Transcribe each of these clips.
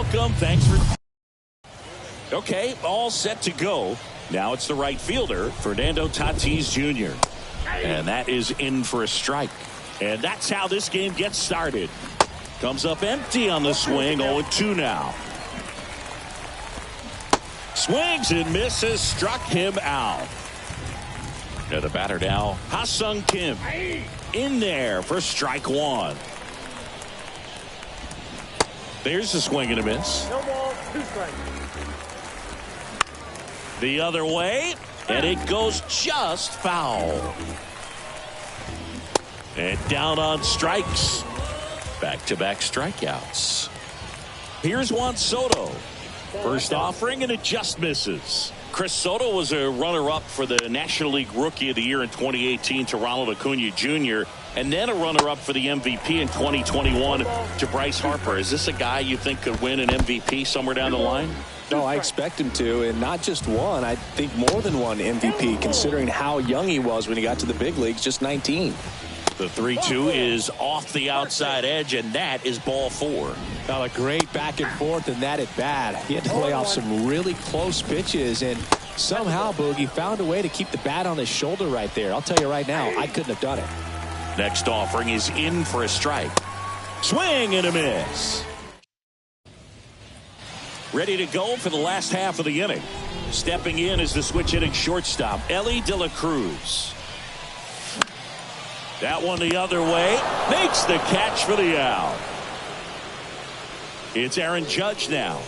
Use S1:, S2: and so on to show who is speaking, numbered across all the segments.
S1: welcome. Thanks for. Okay, all set to go. Now it's the right fielder, Fernando Tatis Jr. And that is in for a strike. And that's how this game gets started. Comes up empty on the swing. 0-2 now. Swings and misses. Struck him out. And the batter now, Ha-Sung Kim. In there for strike one. There's a swing and a miss.
S2: No ball, 2 strikes.
S1: The other way, and it goes just foul. And down on strikes. Back-to-back strikeouts. Here's Juan Soto. First offering, and it just misses. Chris Soto was a runner-up for the National League Rookie of the Year in 2018 to Ronald Acuna Jr., and then a runner-up for the MVP in 2021 to Bryce Harper. Is this a guy you think could win an MVP somewhere down the line?
S3: No, I expect him to, and not just one. I think more than one MVP, considering how young he was when he got to the big leagues, just 19.
S1: The 3-2 is off the outside edge, and that is ball 4.
S3: Got a great back and forth, and that at bat. He had to play off some really close pitches, and somehow Boogie found a way to keep the bat on his shoulder right there. I'll tell you right now, I couldn't have done it.
S1: Next offering is in for a strike. Swing and a miss. Ready to go for the last half of the inning. Stepping in is the switch hitting shortstop, Ellie De La Cruz. That one the other way. Makes the catch for the out. It's Aaron Judge now.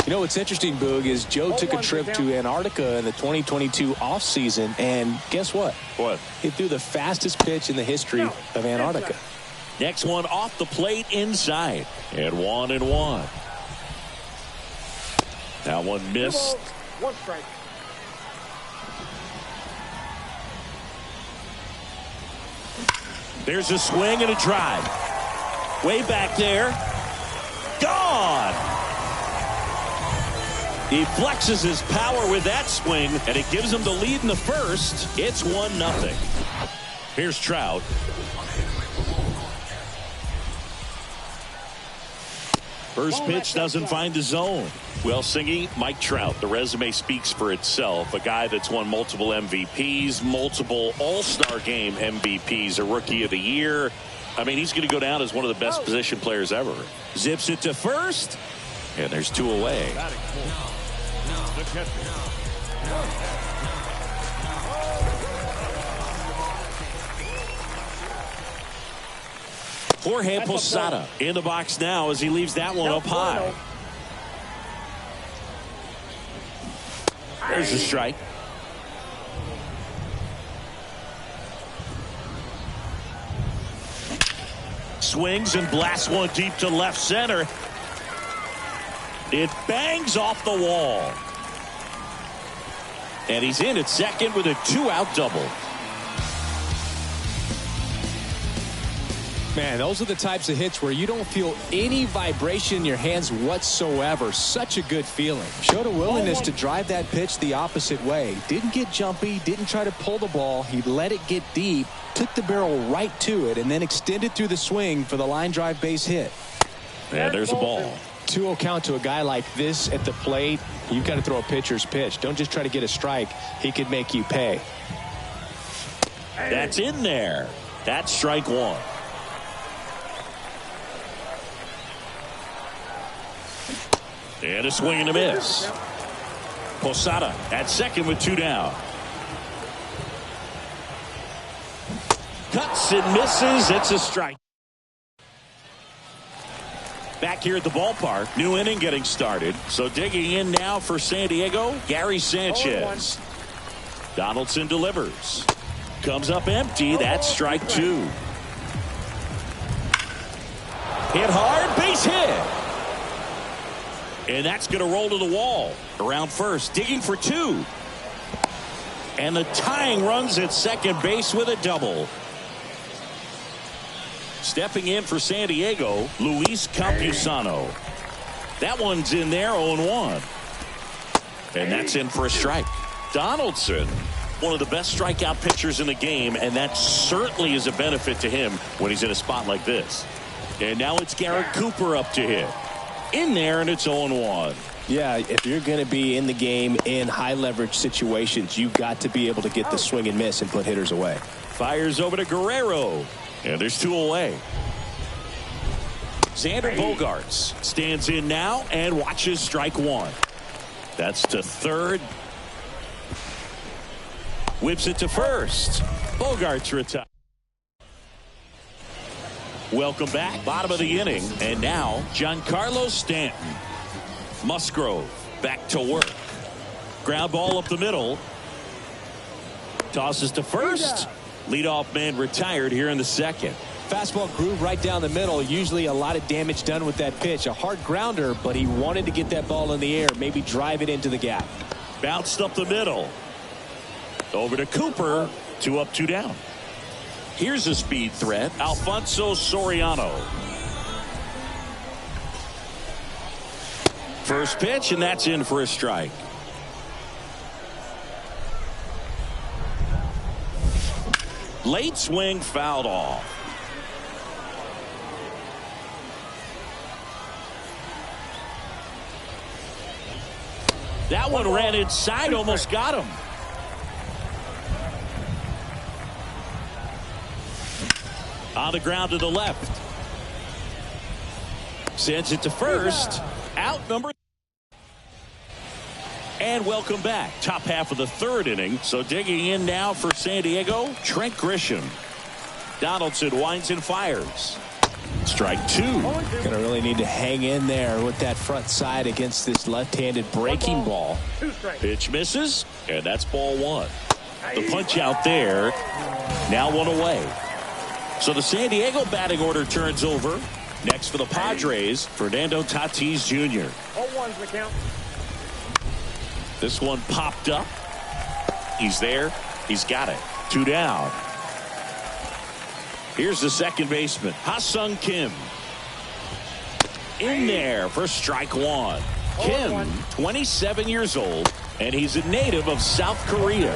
S3: You know what's interesting, Boog, is Joe took a trip to Antarctica in the 2022 offseason, and guess what?
S1: What?
S3: He threw the fastest pitch in the history of Antarctica.
S1: Next one off the plate inside. And 1-1. That one missed.
S2: 1 strike.
S1: There's a swing and a drive. Way back there. Gone. He flexes his power with that swing, and it gives him the lead in the first. It's 1-0. Here's Trout. First pitch doesn't find the zone. Well, Singy, Mike Trout, the resume speaks for itself. A guy that's won multiple MVPs, multiple All-Star Game MVPs, a Rookie of the Year. I mean, he's going to go down as one of the best position players ever. Zips it to first, and there's 2 away. Jorge Posada in the box now as he leaves that one up high. There's a strike. Swings and blasts one deep to left center. It bangs off the wall. And he's in at second with a 2-out double.
S3: Man, those are the types of hits where you don't feel any vibration in your hands whatsoever. Such a good feeling. Showed a willingness to drive that pitch the opposite way. Didn't get jumpy, didn't try to pull the ball. He let it get deep, took the barrel right to it, and then extended through the swing for the line drive base hit.
S1: And there's a ball.
S3: 2-0 count to a guy like this at the plate. You've got to throw a pitcher's pitch. Don't just try to get a strike. He could make you pay.
S1: That's in there. That's strike 1. And a swing and a miss. Posada at second with 2 down. Cuts and misses. It's a strike. Back here at the ballpark. New inning getting started. So digging in now for San Diego, Gary Sanchez. Donaldson delivers. Comes up empty. That's strike 2. Hit hard. Base hit. And that's going to roll to the wall. Around first, digging for 2. And the tying runs at second base with a double. Stepping in for San Diego, Luis Campusano. That one's in there, 0-1. And that's in for a strike. Donaldson one of the best strikeout pitchers in the game, and that certainly is a benefit to him when he's in a spot like this. And now it's Garrett Cooper up to hit. In there, and it's 0-1.
S3: Yeah, if you're going to be in the game in high leverage situations, you've got to be able to get the swing and miss and put hitters away.
S1: Fires over to Guerrero, and there's 2 away. Xander Bogaerts stands in now and watches strike 1. That's to third. Whips it to first. Bogaerts retired. Welcome back. Bottom of the inning. And now Giancarlo Stanton. Musgrove back to work. Ground ball up the middle. Tosses to first. Leadoff man retired here in the second.
S3: Fastball groove right down the middle. Usually a lot of damage done with that pitch. A hard grounder, but he wanted to get that ball in the air. Maybe drive it into the gap.
S1: Bounced up the middle. Over to Cooper. 2 up, 2 down. Here's a speed threat. Alfonso Soriano. First pitch, and that's in for a strike. Late swing fouled off. That one ran inside, almost got him. On the ground to the left. Sends it to first. Out number. And welcome back. Top half of the third inning. So digging in now for San Diego, Trent Grisham. Donaldson winds and fires. Strike 2.
S3: Gonna really need to hang in there with that front side against this left-handed breaking ball.
S1: Pitch misses, and that's ball 1. The punch out there. Now 1 away. So the San Diego batting order turns over. Next for the Padres, Fernando Tatis Jr.
S2: 0-1's the count.
S1: This one popped up. He's there. He's got it. 2 down. Here's the second baseman, Ha-Sung Kim. In there for strike 1. Kim, 27 years old, and he's a native of South Korea.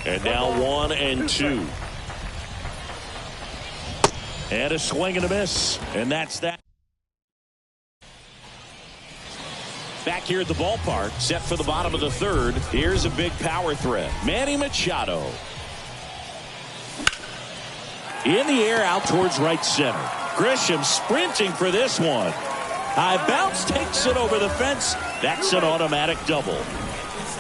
S1: And now 1-2. And a swing and a miss. And that's that. Back here at the ballpark, set for the bottom of the third. Here's a big power threat. Manny Machado. In the air out towards right center. Grisham sprinting for this one. High bounce takes it over the fence. That's an automatic double.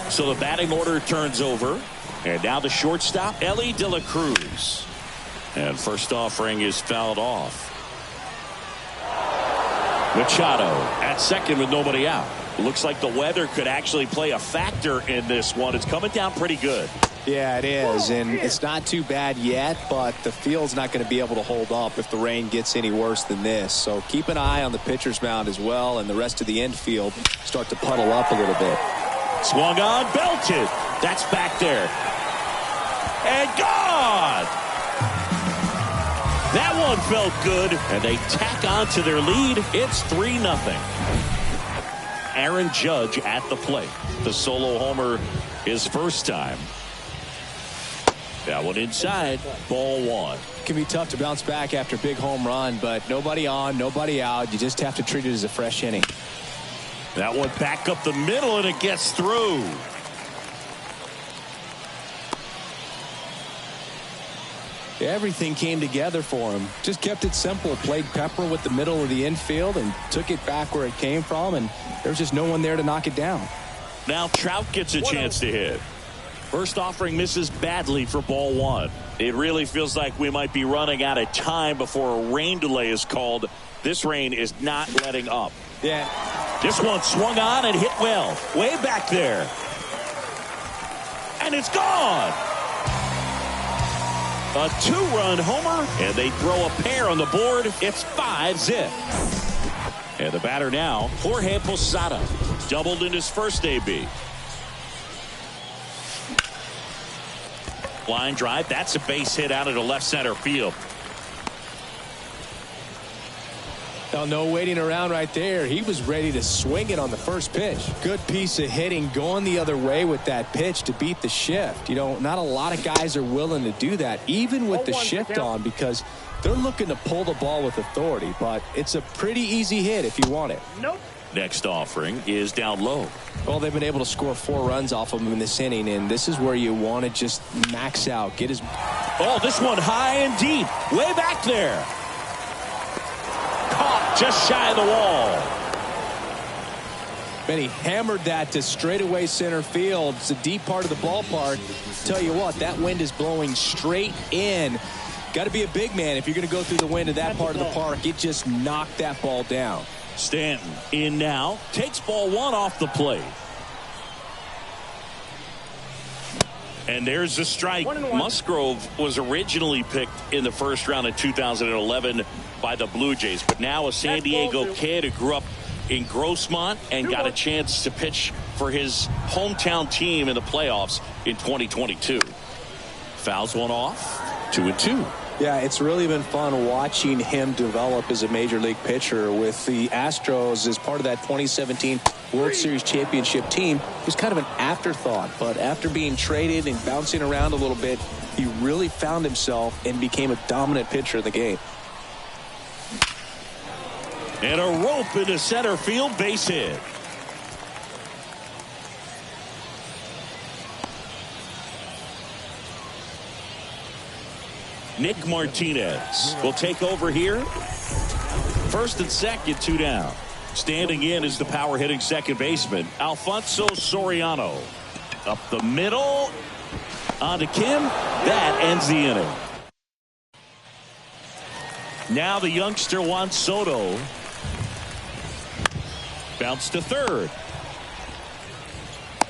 S1: So the batting order turns over. And now the shortstop, Ellie De La Cruz. And first offering is fouled off. Machado at second with nobody out. Looks like the weather could actually play a factor in this one. It's coming down pretty good.
S3: Yeah, it is, and it's not too bad yet, but the field's not going to be able to hold up if the rain gets any worse than this. So keep an eye on the pitcher's mound as well, and the rest of the infield start to puddle up a little bit.
S1: Swung on, belted. That's back there. And gone! That one felt good, and they tack on to their lead. It's 3-0. Aaron Judge at the plate. The solo homer his first time. That one inside. Ball 1.
S3: It can be tough to bounce back after a big home run, but nobody on, nobody out. You just have to treat it as a fresh inning.
S1: That one back up the middle, and it gets through.
S3: Everything came together for him. Just kept it simple. Played pepper with the middle of the infield and took it back where it came from, and there's just no one there to knock it down.
S1: Now Trout gets a chance to hit. First offering misses badly for ball 1. It really feels like we might be running out of time before a rain delay is called. This rain is not letting up.
S3: Yeah.
S1: This one swung on and hit well. Way back there. And it's gone. A 2-run homer, and they throw a pair on the board. It's 5-zip. And the batter now, Jorge Posada, doubled in his first AB. Line drive, that's a base hit out of the left center field.
S3: Oh, no waiting around right there. He was ready to swing it on the first pitch. Good piece of hitting, going the other way with that pitch to beat the shift. You know, not a lot of guys are willing to do that, even with the shift on, because they're looking to pull the ball with authority. But it's a pretty easy hit if you want it.
S2: Nope.
S1: Next offering is down low.
S3: Well, they've been able to score 4 runs off of him in this inning, and this is where you want to just max out. Get his.
S1: Oh, this one high and deep. Way back there. Caught just shy of the wall.
S3: And he hammered that to straightaway center field. It's a deep part of the ballpark. Tell you what, that wind is blowing straight in. Got to be a big man if you're going to go through the wind of that part of the park. It just knocked that ball down.
S1: Stanton in now. Takes ball 1 off the plate. And there's the strike. Musgrove was originally picked in the first round of 2011 by the Blue Jays, but now a San Diego kid who grew up in Grossmont and got a chance to pitch for his hometown team in the playoffs in 2022. Fouls one off. 2-2.
S3: Yeah, it's really been fun watching him develop as a major league pitcher with the Astros as part of that 2017 World Series championship team. He was kind of an afterthought, but after being traded and bouncing around a little bit, he really found himself and became a dominant pitcher in the game.
S1: And a rope into center field, base hit. Nick Martinez will take over here. First and second, 2 down. Standing in is the power hitting second baseman, Alfonso Soriano. Up the middle. On to Kim. That ends the inning. Now the youngster Juan Soto. Bounce to third.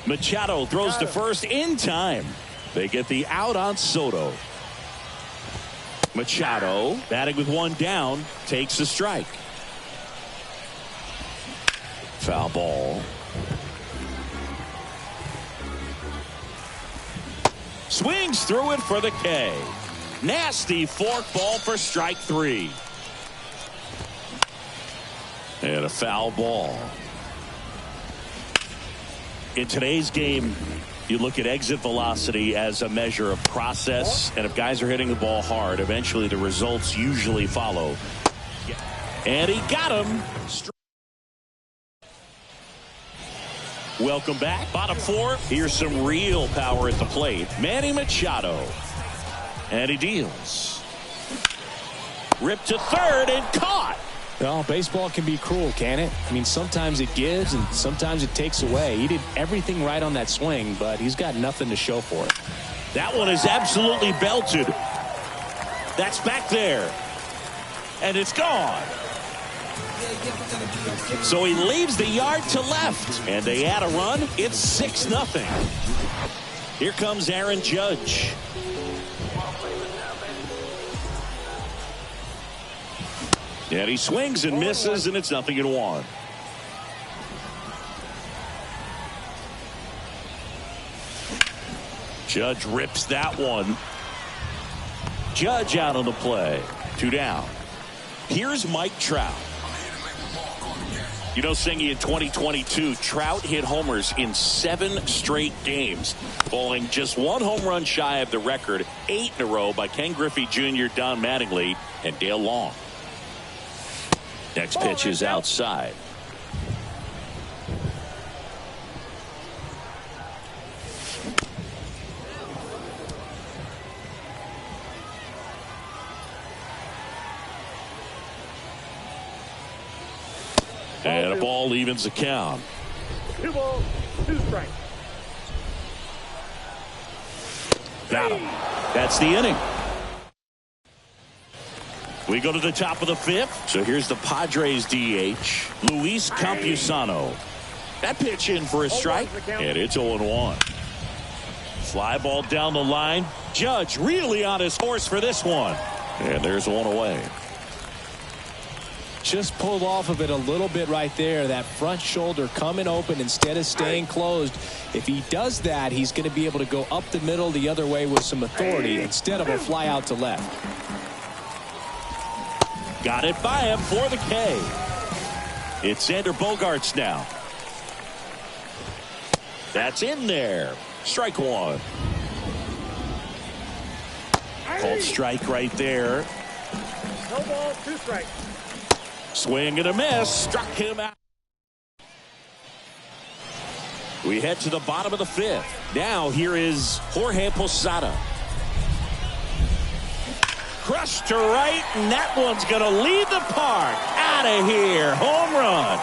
S1: Machado throws to first in time. They get the out on Soto. Machado batting with 1 down takes a strike. Foul ball. Swings through it for the K. Nasty fork ball for strike 3. And a foul ball. In today's game, you look at exit velocity as a measure of process, and if guys are hitting the ball hard, eventually the results usually follow. And he got him. Welcome back. Bottom 4. Here's some real power at the plate. Manny Machado. And he deals. Ripped to third and caught.
S3: Well, baseball can be cruel, can it? I mean, sometimes it gives and sometimes it takes away. He did everything right on that swing, but he's got nothing to show for it.
S1: That one is absolutely belted. That's back there. And it's gone. So he leaves the yard to left. And they add a run. It's 6-0. Here comes Aaron Judge. And he swings and misses, and it's 0-1. Judge rips that one. Judge out on the play. 2 down. Here's Mike Trout. You know, Singy, in 2022, Trout hit homers in 7 straight games, falling just 1 home run shy of the record 8 in a row by Ken Griffey Jr., Don Mattingly, and Dale Long. Next pitch is outside. And a ball evens the count.
S2: 2 balls, 2 strikes.
S1: Got him. That's the inning. We go to the top of the 5th. So here's the Padres DH, Luis Campusano. That pitch in for a strike, and it's 0-1. Fly ball down the line. Judge really on his horse for this one. And there's one away.
S3: Just pulled off of it a little bit right there. That front shoulder coming open instead of staying closed. If he does that, he's going to be able to go up the middle the other way with some authority instead of a fly out to left.
S1: Got it by him for the K. It's Xander Bogaerts now. That's in there. Strike one. Called strike right there.
S2: No ball, 2 strikes.
S1: Swing and a miss. Struck him out. We head to the bottom of the 5th. Now here is Jorge Posada. Crushed to right, and that one's going to leave the park. Out of here. Home run.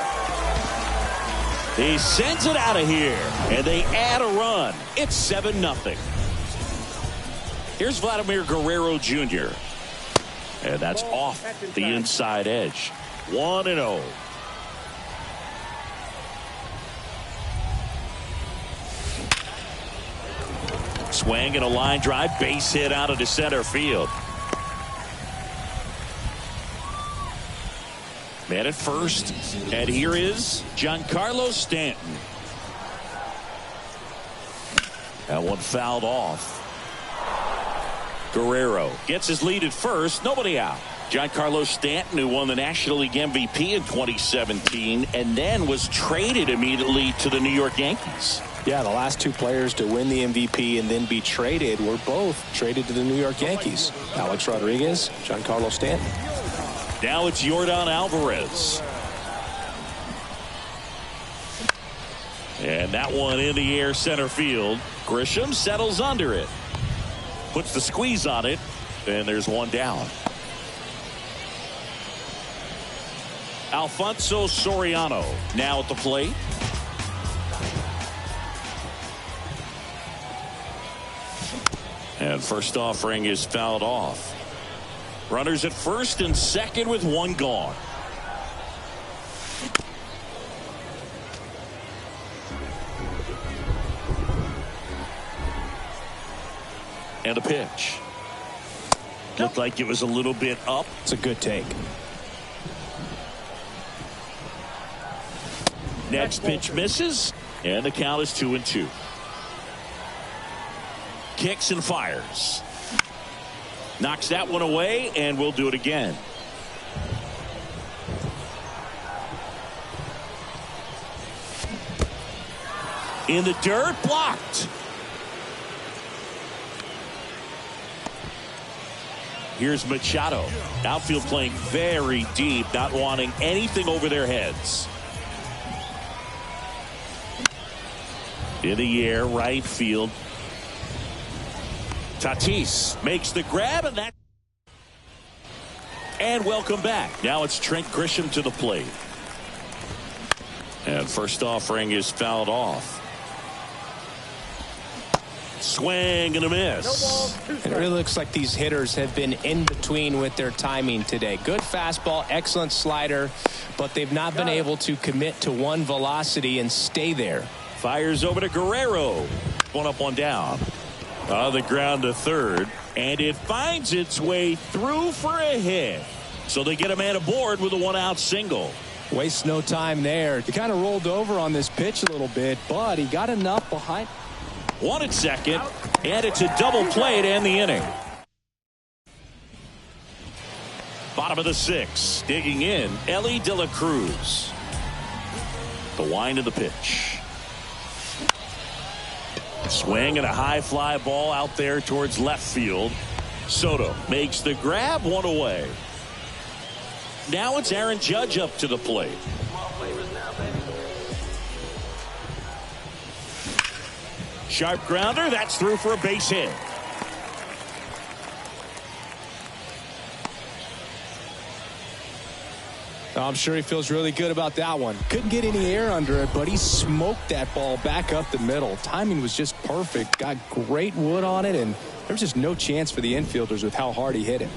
S1: He sends it out of here, and they add a run. It's 7-0. Here's Vladimir Guerrero Jr. And that's off the inside edge. 1-0. Swing and a line drive, base hit out of the center field. Man at first, and here is Giancarlo Stanton. That one fouled off. Guerrero gets his lead at first, nobody out. Giancarlo Stanton, who won the National League MVP in 2017 and then was traded immediately to the New York Yankees.
S3: Yeah, the last 2 players to win the MVP and then be traded were both traded to the New York Yankees. Alex Rodriguez, Giancarlo Stanton.
S1: Now it's Yordan Alvarez. And that one in the air center field. Grisham settles under it. Puts the squeeze on it. And there's one down. Alfonso Soriano now at the plate. And first offering is fouled off. Runners at first and second with 1 gone. And a pitch. Looked like it was a little bit up.
S3: It's a good take.
S1: Next pitch misses, and the count is 2-2. Kicks and fires. Knocks that one away, and we'll do it again. In the dirt, blocked. Here's Machado. Outfield playing very deep, not wanting anything over their heads. In the air, right field. Tatis makes the grab, and welcome back. Now it's Trent Grisham to the plate. And first offering is fouled off. Swing and a miss.
S3: It really looks like these hitters have been in between with their timing today. Good fastball, excellent slider, but they've not been able to commit to one velocity and stay there.
S1: Fires over to Guerrero. 1 up, 1 down. On the ground to third, and it finds its way through for a hit. So they get a man aboard with a 1-out single.
S3: Wastes no time there. He kind of rolled over on this pitch a little bit, but he got enough behind.
S1: 1 at second, and it's a double play to end the inning. Bottom of the 6th, digging in, Elly De La Cruz. The wind of the pitch. Swing and a high fly ball out there towards left field. Soto makes the grab, 1 away. Now it's Aaron Judge up to the plate. Sharp grounder, that's through for a base hit.
S3: I'm sure he feels really good about that one. Couldn't get any air under it, but he smoked that ball back up the middle. Timing was just perfect. Got great wood on it, and there was just no chance for the infielders with how hard he hit it.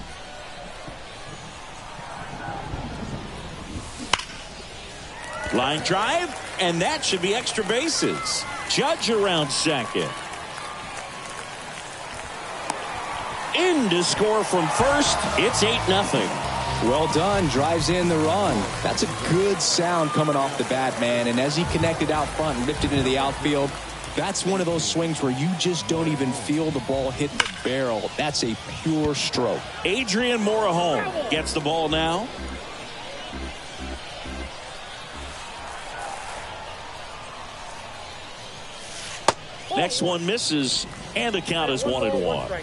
S1: Line drive, and that should be extra bases. Judge around second. In to score from first. It's 8-0.
S3: Well done. Drives in the run. That's a good sound coming off the bat, man. And as he connected out front and lifted into the outfield, That's one of those swings where you just don't even feel the ball hit the barrel. That's a pure stroke.
S1: Adrian Morejon gets the ball now. Next one misses, and the count is 1-1.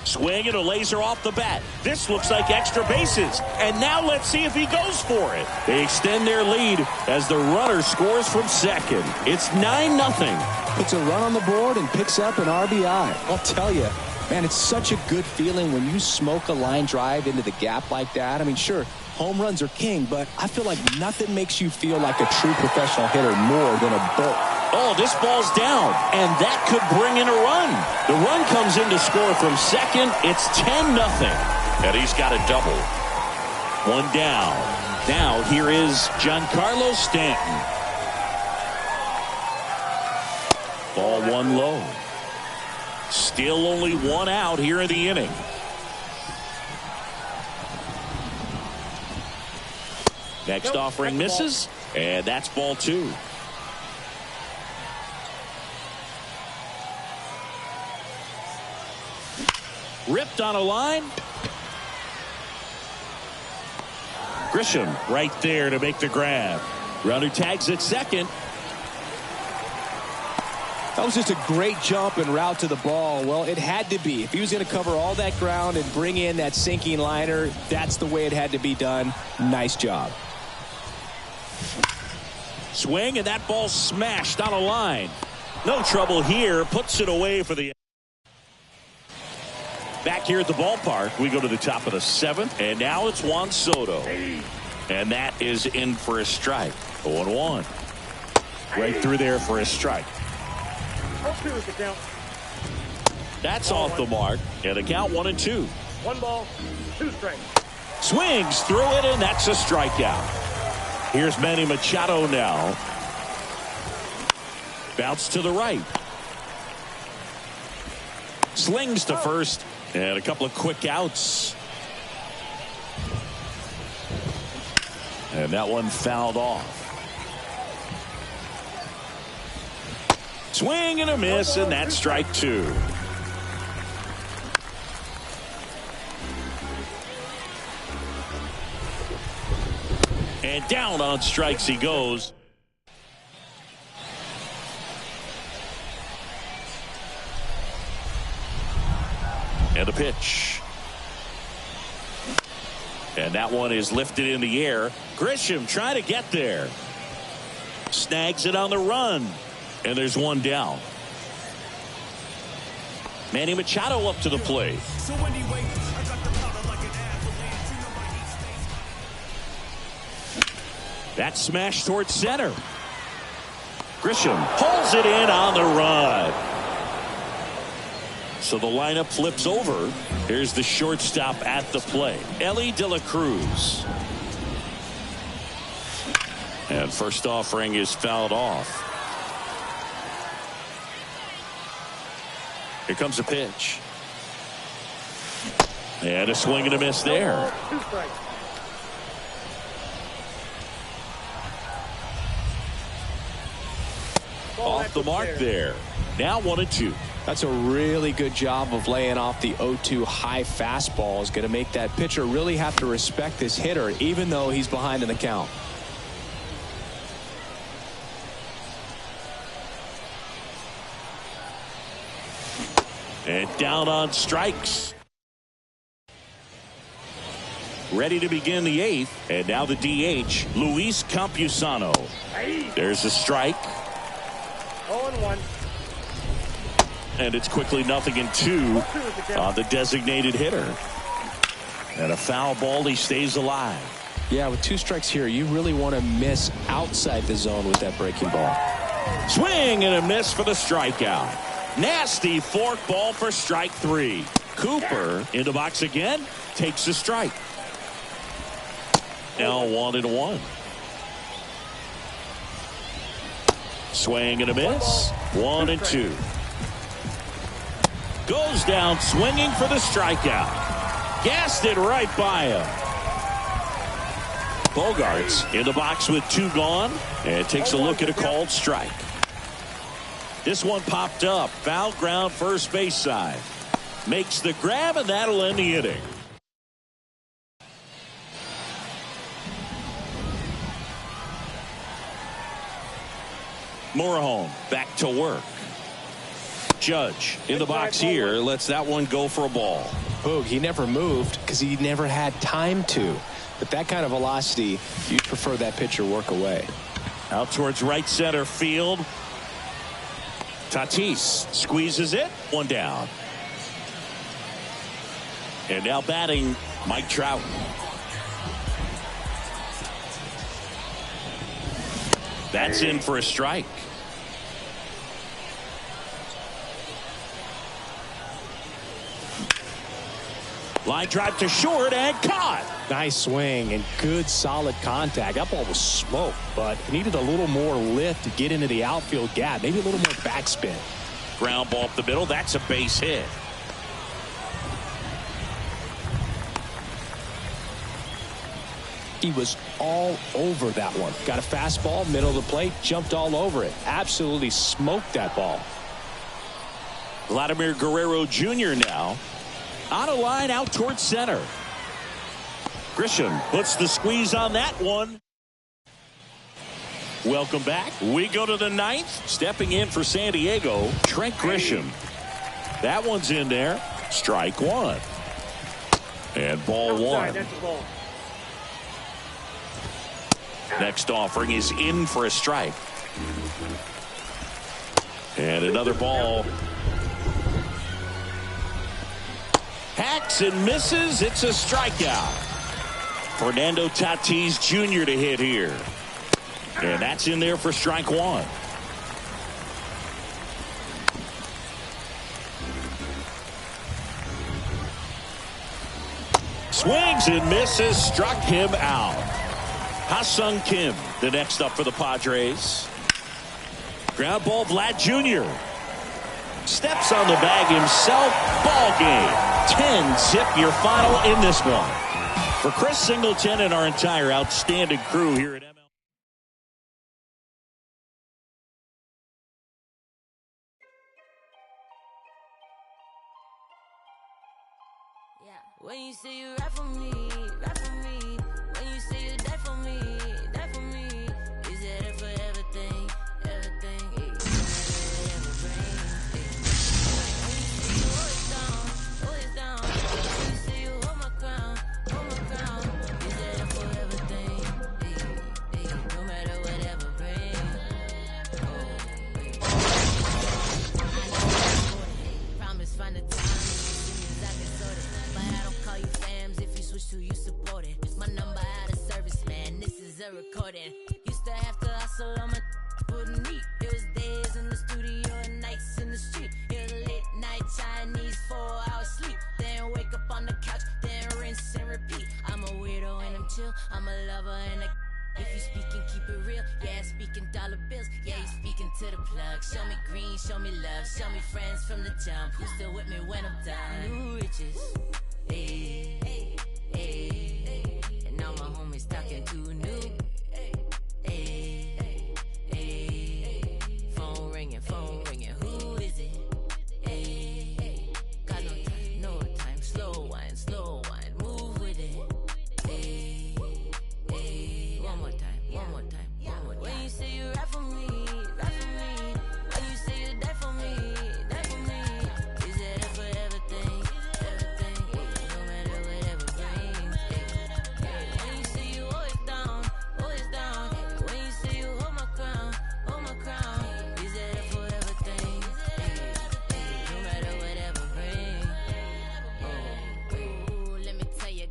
S1: Swing and a laser off the bat. This looks like extra bases. And now let's see if he goes for it. They extend their lead as the runner scores from second. It's 9-0.
S3: Puts a run on the board and picks up an RBI. I'll tell you, man, it's such a good feeling when you smoke a line drive into the gap like that. I mean, sure, home runs are king, but I feel like nothing makes you feel like a true professional hitter more than a bolt.
S1: Oh, this ball's down, and that could bring in a run. The run comes in to score from second. It's 10-0, and he's got a double. One down. Now here is Giancarlo Stanton. Ball one low. Still only one out here in the inning. Next offering misses, and that's ball two. Ripped on a line. Grisham right there to make the grab. Runner tags at second.
S3: That was just a great jump and route to the ball. Well, it had to be. If he was going to cover all that ground and bring in that sinking liner, that's the way it had to be done. Nice job.
S1: Swing, and that ball smashed on a line. No trouble here. Puts it away for the... Back here at the ballpark, we go to the top of the seventh, and now it's Juan Soto. And that is in for a strike. 0-1. Right through there for a strike. That's off the mark, and the count 1-2.
S2: 1 ball, 2 strikes.
S1: Swings through it, and that's a strikeout. Here's Manny Machado now. Bounce to the right. Slings to first. And a couple of quick outs. And that one fouled off. Swing and a miss, and that's strike two. And down on strikes he goes. And a pitch. And that one is lifted in the air. Grisham trying to get there. Snags it on the run. And there's one down. Manny Machado up to the plate. That smash towards center. Grisham pulls it in on the run. So the lineup flips over. Here's the shortstop at the plate, Ellie De La Cruz. And first offering is fouled off. Here comes a pitch. And a swing and a miss there.
S2: 2 strikes.
S1: Off the mark there. Now 1-2.
S3: That's a really good job of laying off the 0-2 high fastball. Is going to make that pitcher really have to respect this hitter, even though he's behind in the count.
S1: And down on strikes. Ready to begin the eighth. And now the DH, Luis Campusano. There's a strike.
S2: 0-1.
S1: And it's quickly 0-2 on the designated hitter. And a foul ball, he stays alive.
S3: Yeah, with 2 strikes here, you really want to miss outside the zone with that breaking ball.
S1: Swing and a miss for the strikeout. Nasty fork ball for strike 3. Cooper in the box again, takes a strike. Now 1-1. Swing and a miss. 1-2. Goes down swinging for the strikeout. Gassed it right by him. Bogarts in the box with 2 gone and takes a look at a called strike. This one popped up. Foul ground first base side. Makes the grab, and that'll end the inning. Moorhome back to work. Judge in the box here lets that one go for a ball.
S3: Boog, he never moved because he never had time to. But that kind of velocity, you'd prefer that pitcher work away.
S1: Out towards right center field. Tatis squeezes it. 1 down. And now batting, Mike Trout. That's in for a strike. Line drive to short and caught.
S3: Nice swing and good solid contact. That ball was smoked, but it needed a little more lift to get into the outfield gap. Maybe a little more backspin.
S1: Ground ball up the middle. That's a base hit.
S3: He was all over that one. Got a fastball, middle of the plate, jumped all over it. Absolutely smoked that ball.
S1: Vladimir Guerrero Jr. now. On a line out towards center. Grisham puts the squeeze on that one. Welcome back. We go to the 9th. Stepping in for San Diego, Trent Grisham. That one's in there. Strike 1. And ball 1. Next offering is in for a strike. And another ball. Hacks and misses. It's a strikeout. Fernando Tatis Jr. to hit here. And that's in there for strike 1. Swings and misses. Struck him out. Ha-Sung Kim, the next up for the Padres. Ground ball, Vlad Jr. Steps on the bag himself. Ball game. 10-zip your final in this one. For Chris Singleton and our entire outstanding crew here at MLB.
S4: Yeah. When you say you rap for me, rap for me. When you say you die for me, die for me. Is that it for everything, everything? When you say you always down. When you say you hold my crown, is that it for everything? No matter whatever brings. Promise find the time. But I don't call you fams if you switch to you support it. My number out of service, man. This is a recording. Used to have to hustle on my wouldn't eat. It was days in the studio and nights in the street. It was late night Chinese 4-hour sleep. Then wake up on the couch, then rinse and repeat. I'm a weirdo and I'm chill. I'm a lover and a if you speaking, keep it real. Yeah, speaking dollar bills. Yeah, you speaking to the plug. Show me green, show me love. Show me friends from the jump. Who's still with me when I'm done? New riches. Hey, hey, hey. And now my homies talking too new. Hey, hey. Phone ringing, who is it? Hey, got no time, no time. Slow wine, move with it. Hey, hey. One more time. When you say you rap for me, rap for me. When you say you die for me, die for me. Is that it for everything, everything? No matter whatever brings. When you say you always down. When you say you hold my crown. Is that it for everything? No matter whatever brings. Oh, let me tell you.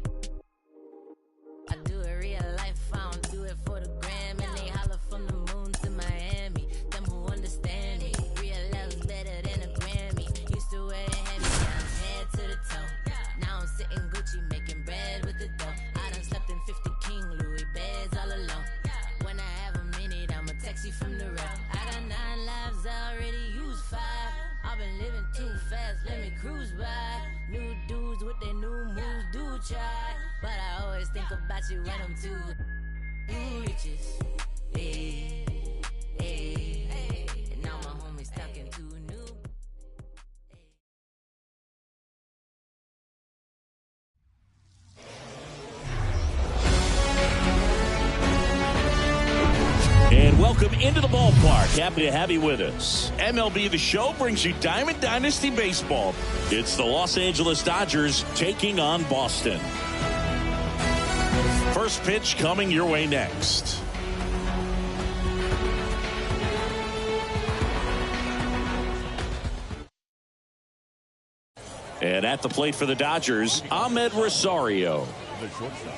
S4: I do it real life, I don't do it for the gram. And they holler from the moon to Miami. Them who understand me, real love's better than a Grammy. Used to wear the hand-me-downs, head to the toe. Now I'm sitting Gucci, making bread with the dough. I done slept in 50 King Louis beds all alone. When I have a minute, I'ma text you from the road. I got 9 lives, I already used 5. I've been living too fast, let me cruise by. New dudes with their new moves, do try. But I always think about you when I'm too. bitches. Hey, hey, hey. And now my homies stuck in 2 new.
S1: And welcome into the ballpark. Happy to have you with us. MLB The Show brings you Diamond Dynasty Baseball. It's the Los Angeles Dodgers taking on Boston. First pitch coming your way next. And at the plate for the Dodgers, Ahmed Rosario.
S5: The shortstop.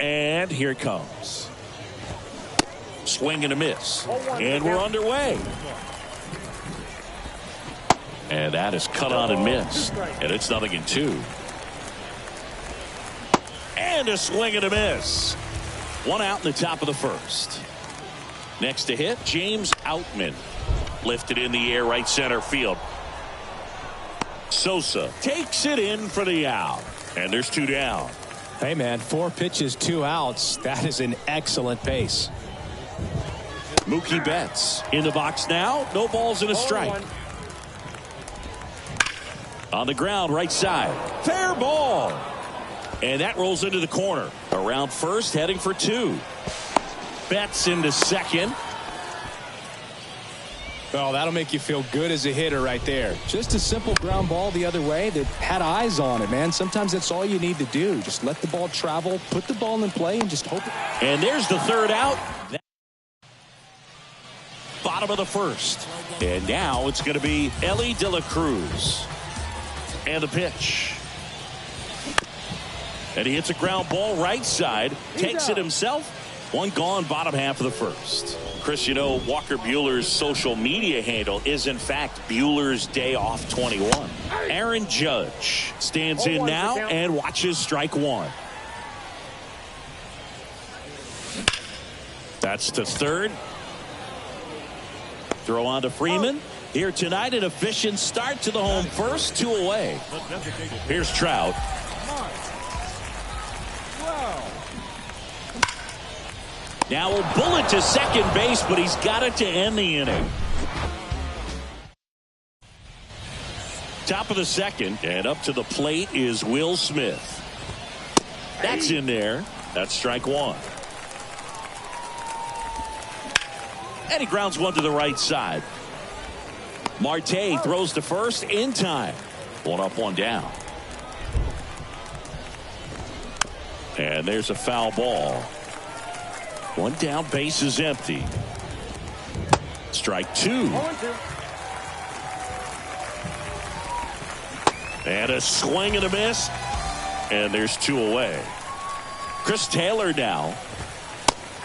S1: And here it comes. Swing and a miss. And we're underway. And that is cut on and missed. And it's 0-2. And a swing and a miss. 1 out in the top of the first. Next to hit, James Outman. Lifted in the air, right center field. Sosa takes it in for the out. And there's 2 down.
S3: Hey, man, 4 pitches, 2 outs. That is an excellent pace.
S1: Mookie Betts in the box now. No balls and a strike. On the ground, right side. Fair ball. And that rolls into the corner. Around first, heading for 2. Betts into second.
S3: Well, that'll make you feel good as a hitter right there. Just a simple ground ball the other way that had eyes on it, man. Sometimes that's all you need to do. Just let the ball travel, put the ball in play, and just hope.
S1: And there's the 3rd out. Bottom of the first. And now it's going to be Ellie De La Cruz. And the pitch. And he hits a ground ball right side. Takes it himself. 1 gone, bottom half of the first. Chris, you know, Walker Buehler's social media handle is, in fact, Buehler's Day Off 21. Aaron Judge stands in now and watches strike 1. That's to third. Throw on to Freeman. Here tonight, an efficient start to the home first, 2 away. Here's Trout. Now a bullet to second base, but he's got it to end the inning. Top of the second, and up to the plate is Will Smith. That's in there. That's strike 1. And he grounds 1 to the right side. Marte throws to first in time. 1 up, 1 down. And there's a foul ball. 1 down, base is empty. Strike 2. And a swing and a miss. And there's 2 away. Chris Taylor now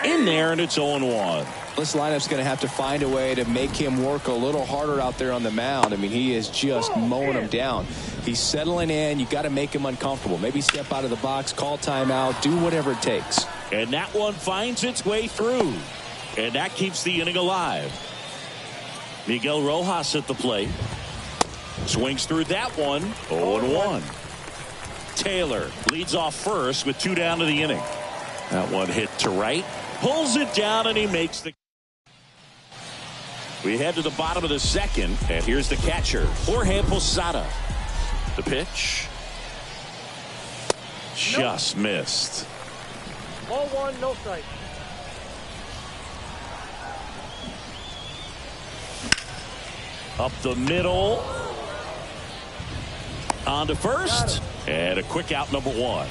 S1: in there, and it's 0-1.
S3: This lineup's going to have to find a way to make him work a little harder out there on the mound. I mean, he is just mowing him down. He's settling in. You got to make him uncomfortable. Maybe step out of the box, call timeout, do whatever it takes.
S1: And that one finds its way through. And that keeps the inning alive. Miguel Rojas at the plate. Swings through that one. 0-1. Taylor leads off first with 2 down to the inning. That one hit to right. Pulls it down, and he makes the. We head to the bottom of the second. And here's the catcher, Jorge Posada. The pitch. Just missed.
S2: Ball 1, no strike.
S1: Up the middle. On to first. And a quick out, number 1.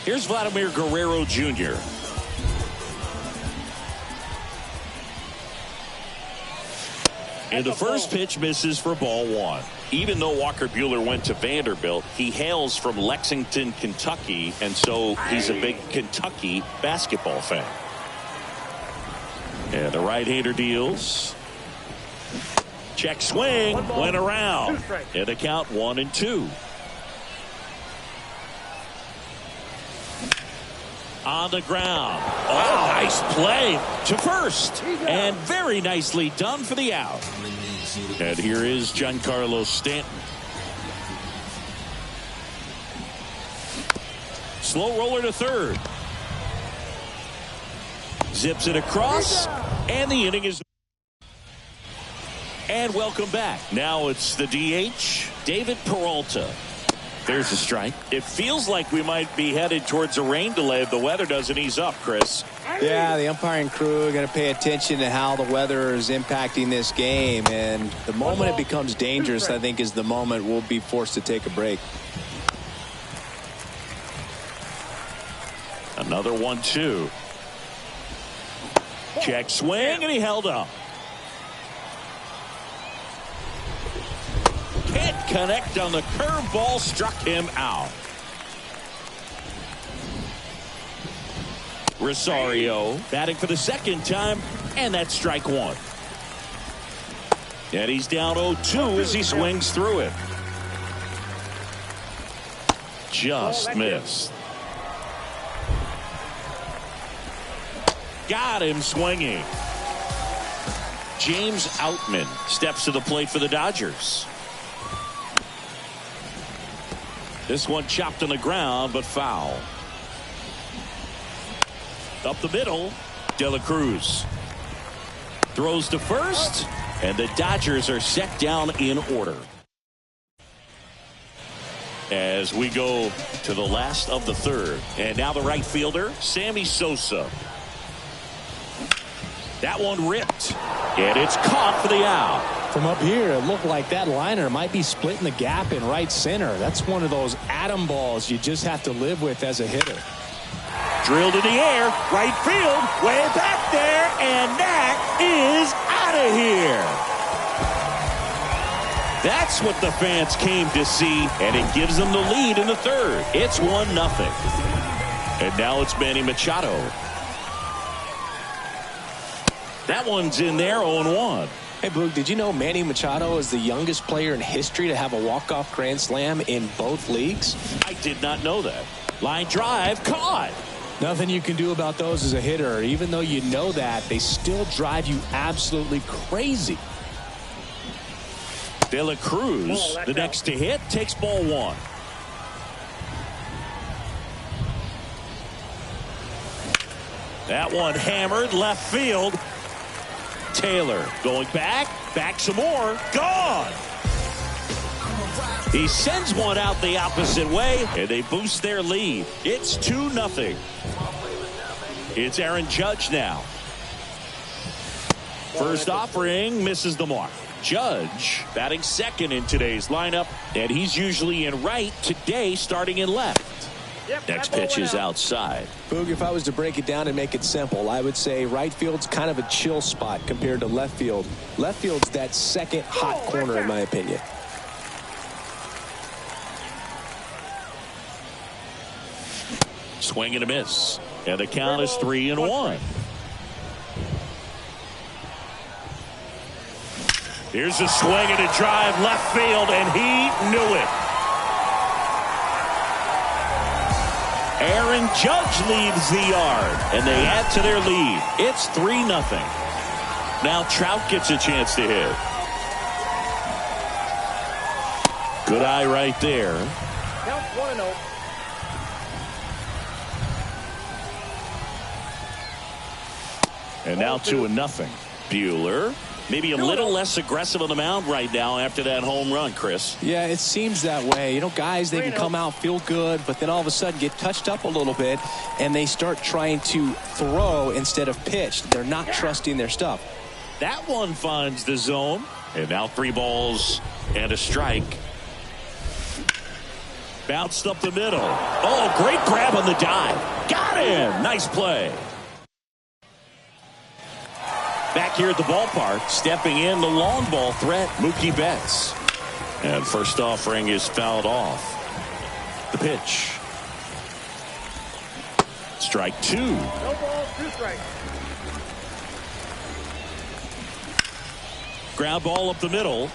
S1: Here's Vladimir Guerrero Jr. And the first pitch misses for ball 1. Even though Walker Buehler went to Vanderbilt, he hails from Lexington, Kentucky, and so he's a big Kentucky basketball fan. And the right-hander deals. Check swing, went around. And the count 1-2. On the ground. Oh, nice play to first. And very nicely done for the out. And here is Giancarlo Stanton. Slow roller to third. Zips it across. And the inning is. And welcome back. Now it's the DH, David Peralta. There's a strike. It feels like we might be headed towards a rain delay if the weather doesn't ease up, Chris.
S3: Yeah, the umpiring crew are going to pay attention to how the weather is impacting this game. And the moment it becomes dangerous, I think, is the moment we'll be forced to take a break.
S1: Another 1-2. Check swing, and he held up. Can't connect on the curveball, struck him out. Rosario batting for the second time, and that's strike one. And he's down 0-2 as he swings through it. Just missed. Got him swinging. James Outman steps to the plate for the Dodgers. This one chopped on the ground, but foul. Up the middle, De La Cruz throws to first, and the Dodgers are set down in order. As we go to the last of the third, and now the right fielder, Sammy Sosa. That one ripped, and it's caught for the out.
S3: From up here, it looked like that liner might be splitting the gap in right center. That's one of those atom balls you just have to live with as a hitter.
S1: Drilled in the air, right field, way back there, and that is out of here. That's what the fans came to see, and it gives them the lead in the third. It's 1-0. And now it's Manny Machado. That one's in there, 0-1.
S3: Hey, Boog, did you know Manny Machado is the youngest player in history to have a walk-off grand slam in both leagues?
S1: I did not know that. Line drive, caught.
S3: Nothing you can do about those as a hitter. Even though you know that, they still drive you absolutely crazy.
S1: De La Cruz, the next to hit, takes ball one. That one hammered left field. Taylor going back some more, gone. He sends one out the opposite way, and they boost their lead. It's 2-0. It's Aaron Judge now. First offering misses the mark. Judge batting second in today's lineup, and he's usually in right, today starting in left. Next pitch is outside.
S3: Boog, if I was to break it down and make it simple, I would say right field's kind of a chill spot compared to left field. Left field's that second hot corner, in my opinion.
S1: Swing and a miss. And the count is 3-1. Here's a swing and a drive left field, and he knew it. Aaron Judge leads the yard, and they add to their lead. It's 3-0. Now Trout gets a chance to hit. Good eye right there.
S2: Count 1-0.
S1: And now 2-0. Buehler, maybe a little less aggressive on the mound right now after that home run, Chris.
S3: Yeah, it seems that way. You know, guys, they can come out, feel good, but then all of a sudden get touched up a little bit, and they start trying to throw instead of pitch. They're not trusting their stuff.
S1: That one finds the zone. And now 3 balls and a strike. Bounced up the middle. Oh, great grab on the dive. Got him. Nice play. Back here at the ballpark, stepping in the long ball threat, Mookie Betts. And first offering is fouled off. The pitch. Strike 2.
S2: No balls, 2 strikes.
S1: Ground ball up the middle.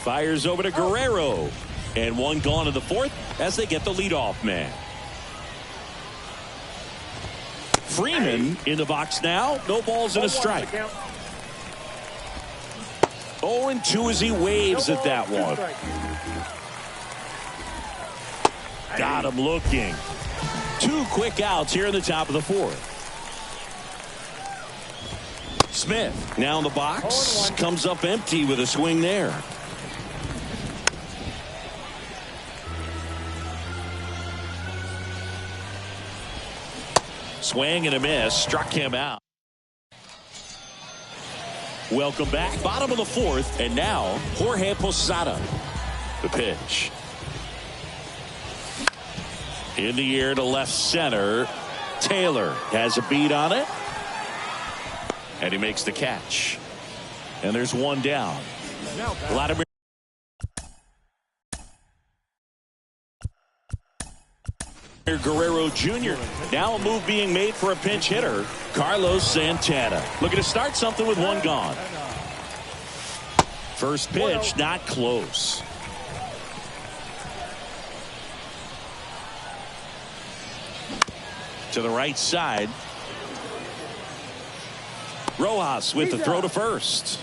S1: Fires over to Guerrero. And one gone in the fourth as they get the leadoff man. Freeman in the box now. No balls and a strike. 0-2 as he waves at that one. Got him looking. 2 quick outs here in the top of the 4th. Smith now in the box. Comes up empty with a swing there. Swing and a miss. Struck him out. Welcome back. Bottom of the 4th. And now Jorge Posada. The pitch. In the air to left center. Taylor has a beat on it. And he makes the catch. And there's one down. Vladimir Guerrero Jr. Now a move being made for a pinch hitter. Carlos Santana. Looking to start something with one gone. First pitch not close. To the right side. Rojas with the throw to first.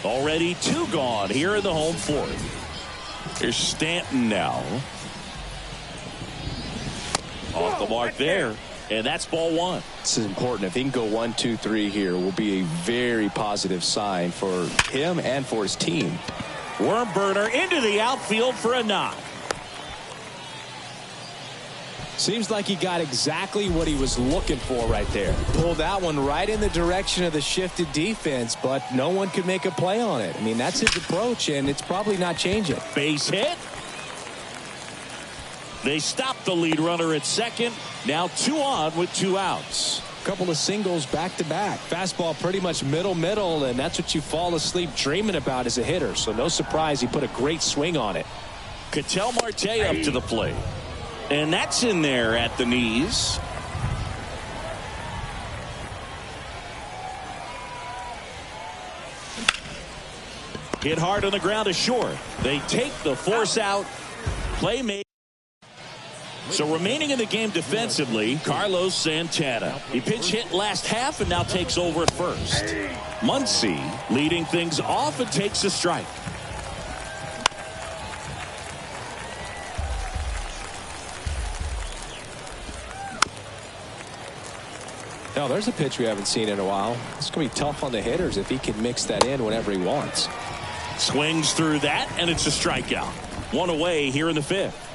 S1: Already 2 gone here in the home 4th. Here's Stanton now. Off the mark there. And that's ball 1.
S3: This is important. If he can go 1, 2, 3 here, will be a very positive sign for him and for his team.
S1: Worm burner into the outfield for a knock.
S3: Seems like he got exactly what he was looking for right there. Pulled that one right in the direction of the shifted defense, but no one could make a play on it. I mean, that's his approach, and it's probably not changing.
S1: Base hit. They stop the lead runner at second. Now 2 on with 2 outs.
S3: Couple of singles back to back. Fastball pretty much middle, and that's what you fall asleep dreaming about as a hitter. So no surprise he put a great swing on it.
S1: Ketel Marte up to the plate. And that's in there at the knees. Hit hard on the ground to short. They take the force out. Play made. So remaining in the game defensively, Carlos Santana. He pinch hit last half and now takes over at first. Muncy leading things off and takes a strike.
S3: Now there's a pitch we haven't seen in a while. It's going to be tough on the hitters if he can mix that in whenever he wants.
S1: Swings through that, and it's a strikeout. 1 away here in the 5th.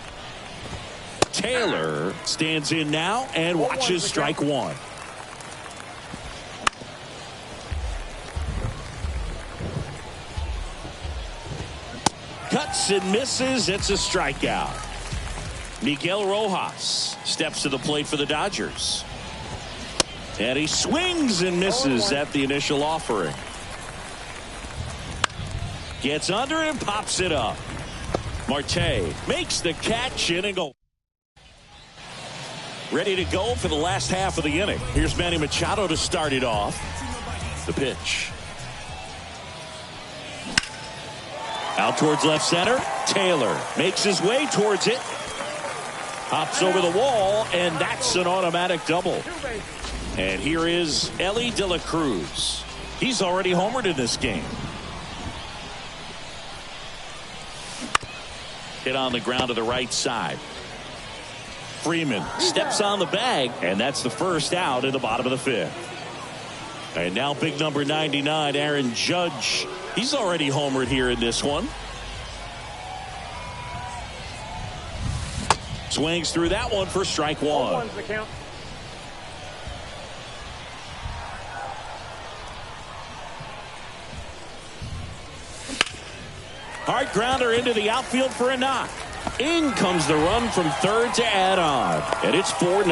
S1: Taylor stands in now and watches strike 1. Cuts and misses. It's a strikeout. Miguel Rojas steps to the plate for the Dodgers. And he swings and misses at the initial offering. Gets under it and pops it up. Marte makes the catch in and go. Ready to go for the last half of the inning. Here's Manny Machado to start it off. The pitch. Out towards left center. Taylor makes his way towards it. Hops over the wall, and that's an automatic double. And here is Elly De La Cruz. He's already homered in this game. Hit on the ground to the right side. Freeman steps on the bag, and that's the first out in the bottom of the 5th. And now big number 99, Aaron Judge. He's already homered here in this one. Swings through that one for strike 1. Hard grounder into the outfield for a knock. In comes the run from third to add on. And it's 4-0.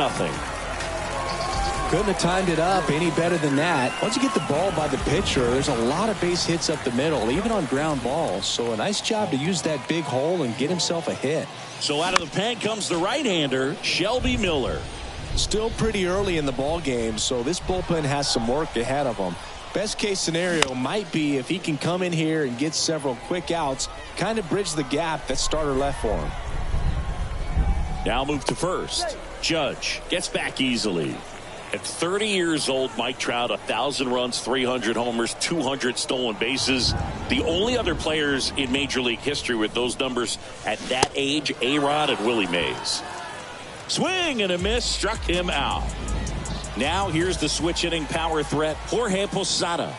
S3: Couldn't have timed it up any better than that. Once you get the ball by the pitcher, there's a lot of base hits up the middle, even on ground balls. So a nice job to use that big hole and get himself a hit.
S1: So out of the pen comes the right-hander, Shelby Miller.
S3: Still pretty early in the ball game, so this bullpen has some work ahead of them. Best case scenario might be if he can come in here and get several quick outs, kind of bridge the gap that starter left for him.
S1: Now move to first. Judge gets back easily. At 30 years old, Mike Trout, 1,000 runs, 300 homers, 200 stolen bases. The only other players in Major League history with those numbers at that age, A-Rod and Willie Mays. Swing and a miss, struck him out. Now here's the switch hitting power threat, Jorge Posada.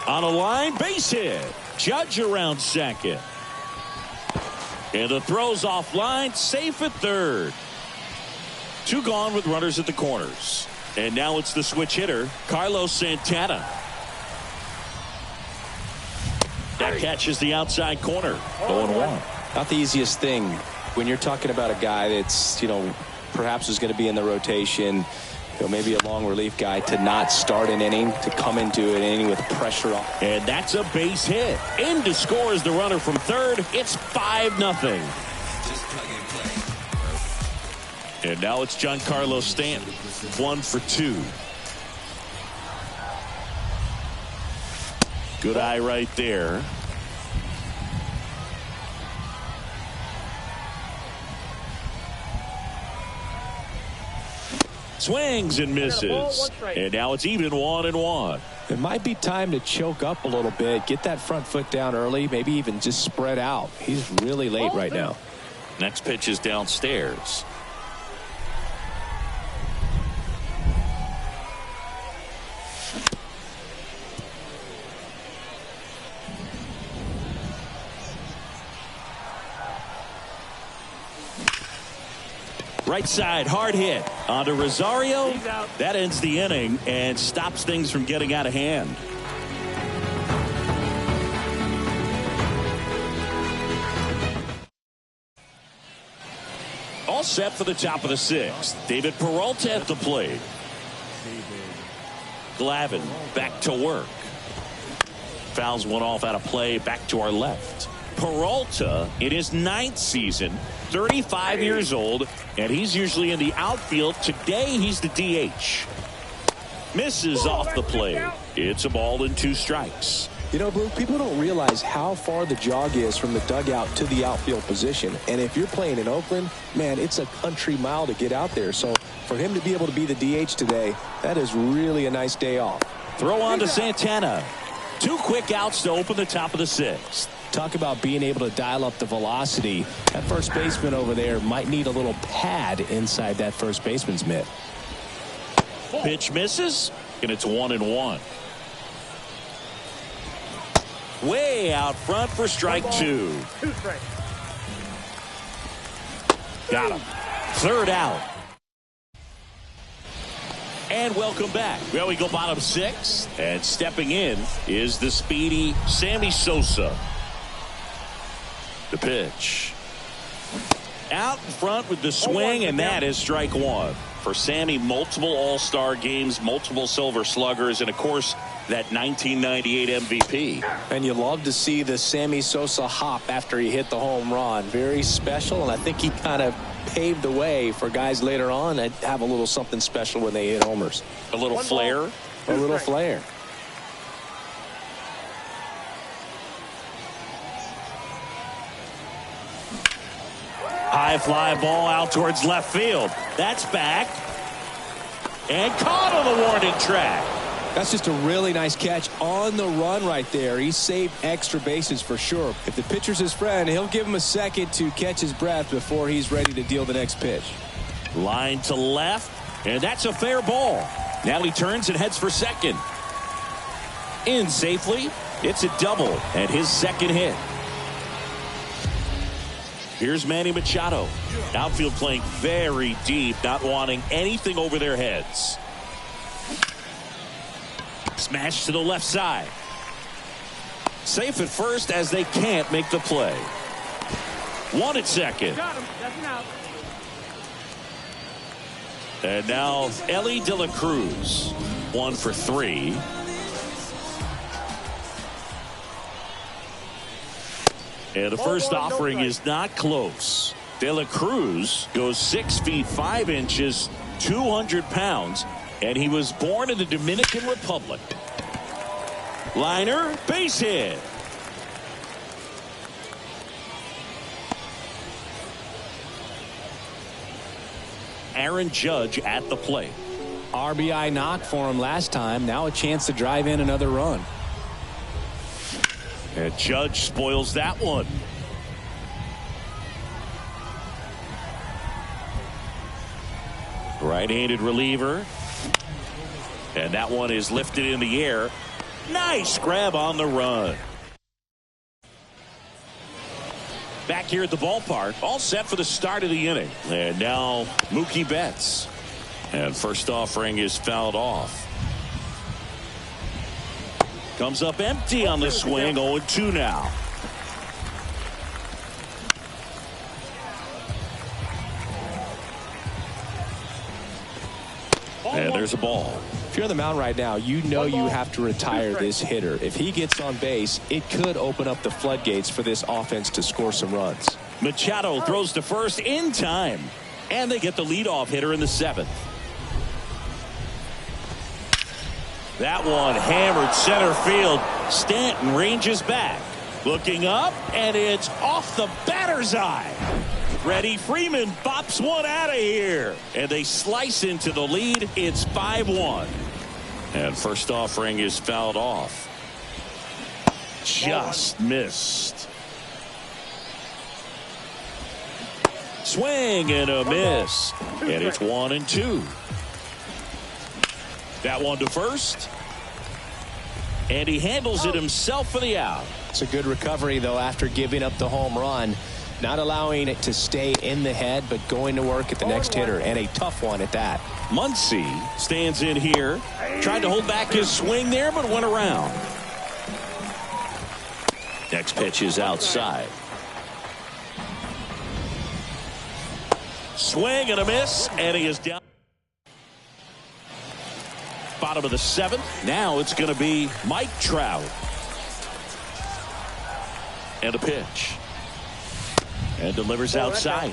S1: On a line, base hit. Judge around second. And the throw's offline, safe at third. Two gone with runners at the corners. And now it's the switch hitter, Carlos Santana. That catches the outside corner. 0-1.
S3: Not the easiest thing when you're talking about a guy that's, perhaps is going to be in the rotation, maybe a long relief guy, to not start an inning, to come into an inning with pressure on.
S1: And that's a base hit. In to score is the runner from third. It's 5-0. And now it's Giancarlo Stanton. 1 for 2. Good eye right there. Swings and misses. And now it's even 1-1.
S3: It might be time to choke up a little bit, get that front foot down early, maybe even just spread out. He's really late right now.
S1: Next pitch is downstairs. Right side, hard hit onto Rosario. That ends the inning and stops things from getting out of hand. All set for the top of the 6th. David Peralta at the plate. Glavine back to work. Fouls one off out of play, back to our left. Peralta in his 9th season, 35 years old, and he's usually in the outfield. Today he's the DH. Misses off the plate. It's a ball and 2 strikes.
S3: Blue, people don't realize how far the jog is from the dugout to the outfield position. And if you're playing in Oakland, man, it's a country mile to get out there. So for him to be able to be the DH today, that is really a nice day off.
S1: Throw on to Santana. 2 quick outs to open the top of the 6th.
S3: Talk about being able to dial up the velocity. That first baseman over there might need a little pad inside that first baseman's mitt.
S1: Pitch misses, and it's 1-1. Way out front for strike 2.
S2: 2 strikes.
S1: Got him. 3rd out. And welcome back. Well, we go bottom 6, and stepping in is the speedy Sammy Sosa. The pitch. Out in front with the swing, and that is strike 1. For Sammy, multiple All-Star games, multiple Silver Sluggers, and of course that 1998 MVP.
S3: And you love to see the Sammy Sosa hop after he hit the home run. Very special, and I think he kind of paved the way for guys later on that have a little something special when they hit homers.
S1: A little flair.
S3: A little flair.
S1: High fly ball out towards left field. That's back. And caught on the warning track.
S3: That's just a really nice catch on the run right there. He saved extra bases for sure. If the pitcher's his friend, he'll give him a second to catch his breath before he's ready to deal the next pitch.
S1: Line to left, and that's a fair ball. Now he turns and heads for second. In safely. It's a double and his second hit. Here's Manny Machado. Outfield playing very deep, not wanting anything over their heads. Smash to the left side. Safe at first as they can't make the play. 1 at second.
S2: Got him. That's an out.
S1: And now Ellie De La Cruz. 1 for 3. And the first offering is not close. De La Cruz goes 6 feet 5 inches, 200 pounds, and he was born in the Dominican Republic. Liner, base hit. Aaron Judge at the plate.
S3: RBI knock for him last time. Now a chance to drive in another run.
S1: And Judge spoils that one. Right-handed reliever. And that one is lifted in the air. Nice grab on the run. Back here at the ballpark, all set for the start of the inning. And now Mookie Betts. And first offering is fouled off. Comes up empty on the swing. 0-2 now. And there's a ball.
S3: If you're on the mound right now, you know you have to retire this hitter. If he gets on base, it could open up the floodgates for this offense to score some runs.
S1: Machado throws to first in time. And they get the leadoff hitter in the 7th. That one hammered center field. Stanton ranges back. Looking up, and it's off the batter's eye. Freddie Freeman bops one out of here. And they slice into the lead. It's 5-1. And first offering is fouled off. Just missed. Swing and a miss. And it's 1-2. That one to first. And he handles it himself for the out.
S3: It's a good recovery, though, after giving up the home run. Not allowing it to stay in the head, but going to work at the next hitter, and a tough one at that.
S1: Muncy stands in here. Tried to hold back his swing there, but went around. Next pitch is outside. Swing and a miss, and he is down. Bottom of the 7th. Now it's going to be Mike Trout. And a pitch. And delivers outside.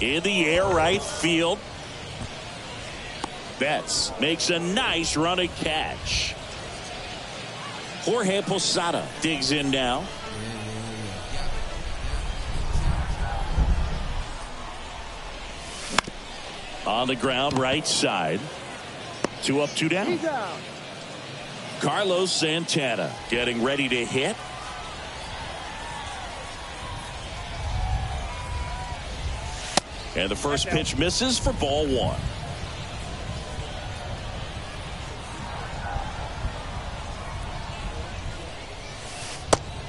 S1: In the air, right field. Betts makes a nice running catch. Jorge Posada digs in now. On the ground, right side. 2 up, 2 down. Carlos Santana getting ready to hit. And the first pitch misses for ball 1.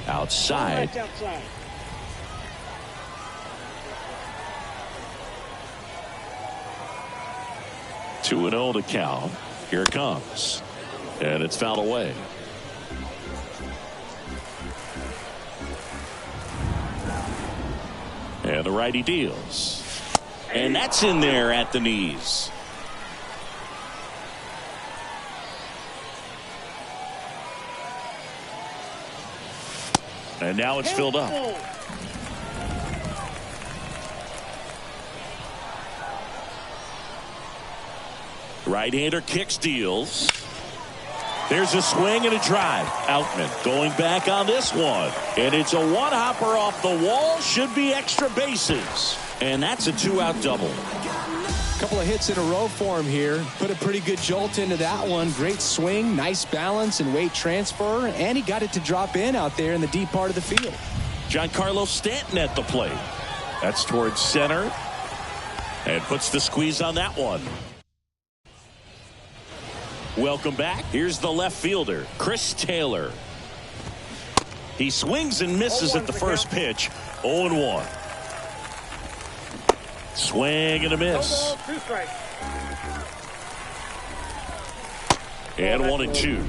S1: Outside. 2-0 to count. Here it comes. And it's fouled away. And the righty deals. And that's in there at the knees. And now it's filled up. Right-hander kicks, deals. There's a swing and a drive. Outman going back on this one. And it's a one-hopper off the wall. Should be extra bases. And that's a 2-out double.
S3: Couple of hits in a row for him here. Put a pretty good jolt into that one. Great swing, nice balance and weight transfer. And he got it to drop in out there in the deep part of the field.
S1: Giancarlo Stanton at the plate. That's towards center. And puts the squeeze on that one. Welcome back. Here's the left fielder, Chris Taylor. He swings and misses at the first pitch. 0-1. Swing and a miss. And 1-2.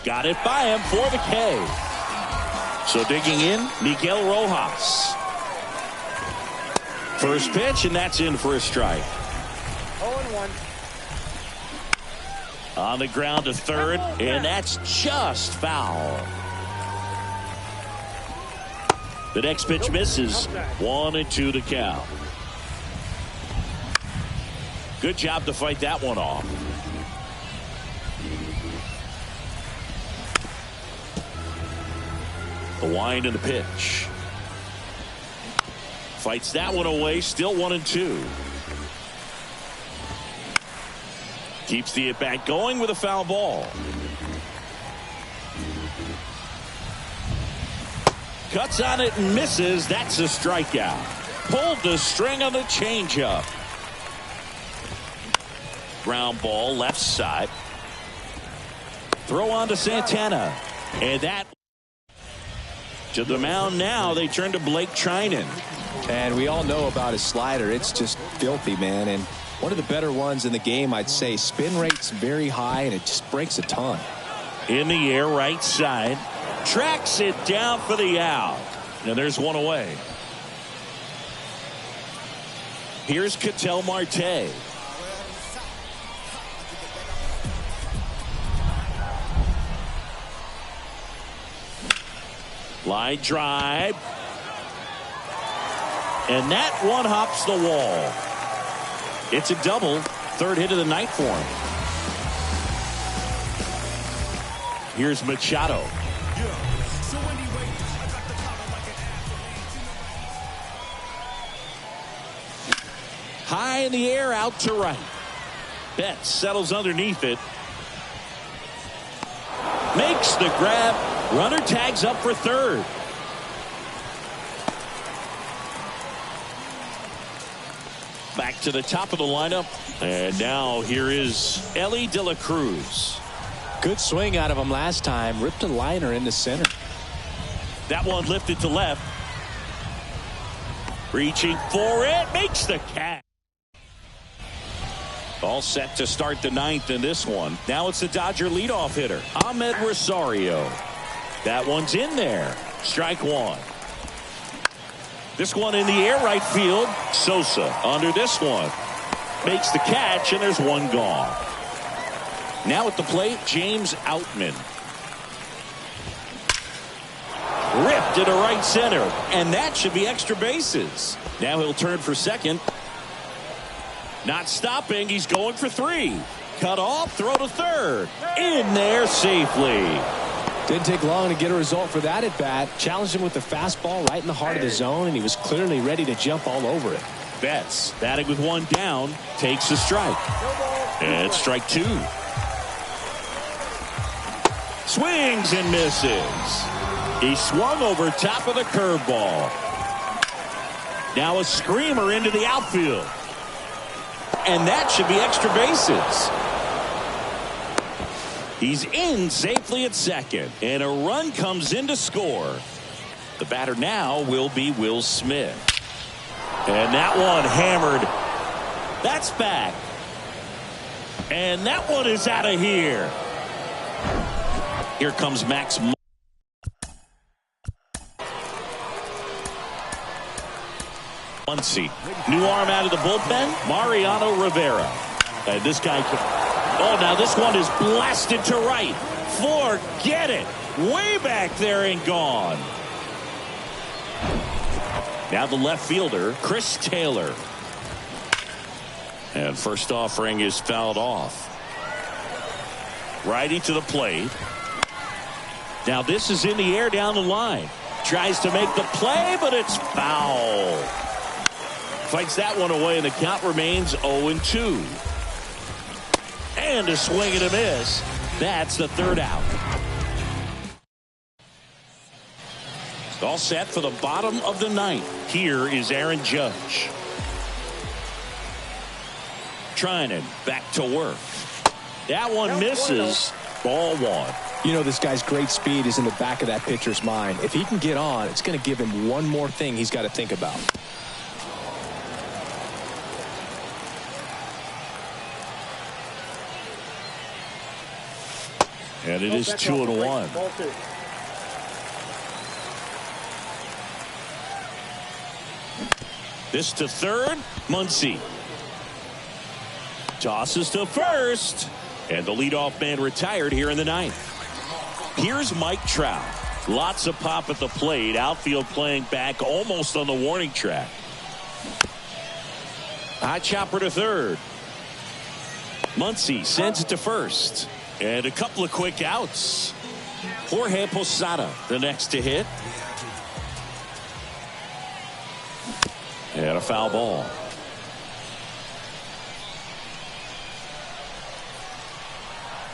S1: Got it by him for the K. So digging in, Miguel Rojas. First pitch, and that's in for a strike.
S2: 0-1.
S1: On the ground to third, and that's just foul. The next pitch misses. 1-2 to count. Good job to fight that one off. The wind and the pitch. Fights that one away. Still 1-2. Keeps the at-bat going with a foul ball. Cuts on it and misses. That's a strikeout. Pulled the string on the changeup. Ground ball left side. Throw on to Santana. And that to the mound now. They turn to Blake Trinan.
S3: And we all know about his slider. It's just filthy, man. And one of the better ones in the game, I'd say. Spin rate's very high, and it just breaks a ton.
S1: In the air, right side. Tracks it down for the out. And there's one away. Here's Ketel Marte. Line drive. And that one hops the wall. It's a double. Third hit of the night for him. Here's Machado. High in the air, out to right. Betts settles underneath it. Makes the grab. Runner tags up for third. Back to the top of the lineup. And now here is Ellie De La Cruz.
S3: Good swing out of him last time. Ripped a liner into center.
S1: That one lifted to left. Reaching for it. Makes the catch. All set to start the ninth in this one. Now it's the Dodger leadoff hitter, Ahmed Rosario. That one's in there. Strike one. This one in the air, right field. Sosa under this one. Makes the catch, and there's one gone. Now at the plate, James Outman. Ripped into right center, and that should be extra bases. Now he'll turn for second. Not stopping. He's going for three. Cut off. Throw to third. In there safely.
S3: Didn't take long to get a result for that at bat. Challenged him with the fastball right in the heart of the zone, and he was clearly ready to jump all over it.
S1: Betts batting with one down. Takes a strike. And strike two. Swings and misses. He swung over top of the curveball. Now a screamer into the outfield. And that should be extra bases. He's in safely at second. And a run comes in to score. The batter now will be Will Smith. And that one hammered. That's back. And that one is out of here. Here comes Max. Muncy. New arm out of the bullpen. Mariano Rivera. And this guy. Oh, now this one is blasted to right. Forget it. Way back there and gone. Now the left fielder, Chris Taylor. And first offering is fouled off. Righty to the plate. Now this is in the air down the line. Tries to make the play, but it's foul. Fights that one away, and the count remains 0-2. And a swing and a miss. That's the third out. All set for the bottom of the ninth. Here is Aaron Judge. Trinan back to work. That one misses. Ball one.
S3: You know, this guy's great speed is in the back of that pitcher's mind. If he can get on, it's going to give him one more thing he's got to think about.
S1: And it is 2-1. This to third. Muncy tosses to first. And the leadoff man retired here in the ninth. Here's Mike Trout. Lots of pop at the plate. Outfield playing back almost on the warning track. High chopper to third. Muncy sends it to first. And a couple of quick outs. Jorge Posada, the next to hit. And a foul ball.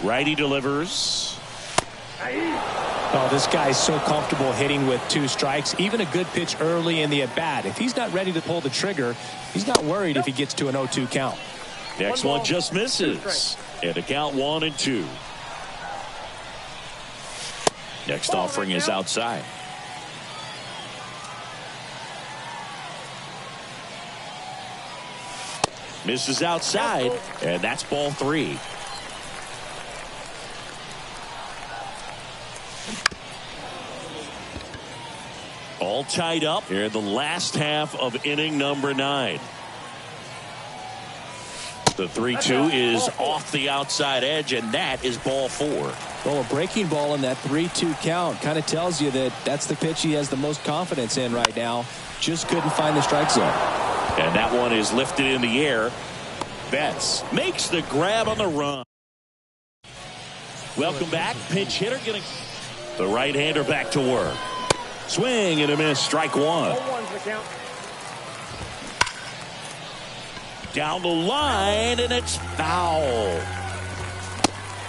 S1: Righty delivers.
S3: Oh, this guy's so comfortable hitting with 2 strikes. Even a good pitch early in the at-bat. If he's not ready to pull the trigger, he's not worried if he gets to an 0-2 count.
S1: Next one just misses. And a count 1-2. Next offering is outside. Misses outside, and that's ball 3. All tied up here in the last half of inning number 9. The 3-2 is off the outside edge, and that is ball 4.
S3: Well, a breaking ball in that 3-2 count kind of tells you that that's the pitch he has the most confidence in right now. Just couldn't find the strike zone.
S1: And that one is lifted in the air. Betts makes the grab on the run. Welcome back. Pinch hitter getting the right-hander back to work. Swing and a miss. Strike 1.
S2: 0-1's the count.
S1: Down the line, and it's foul.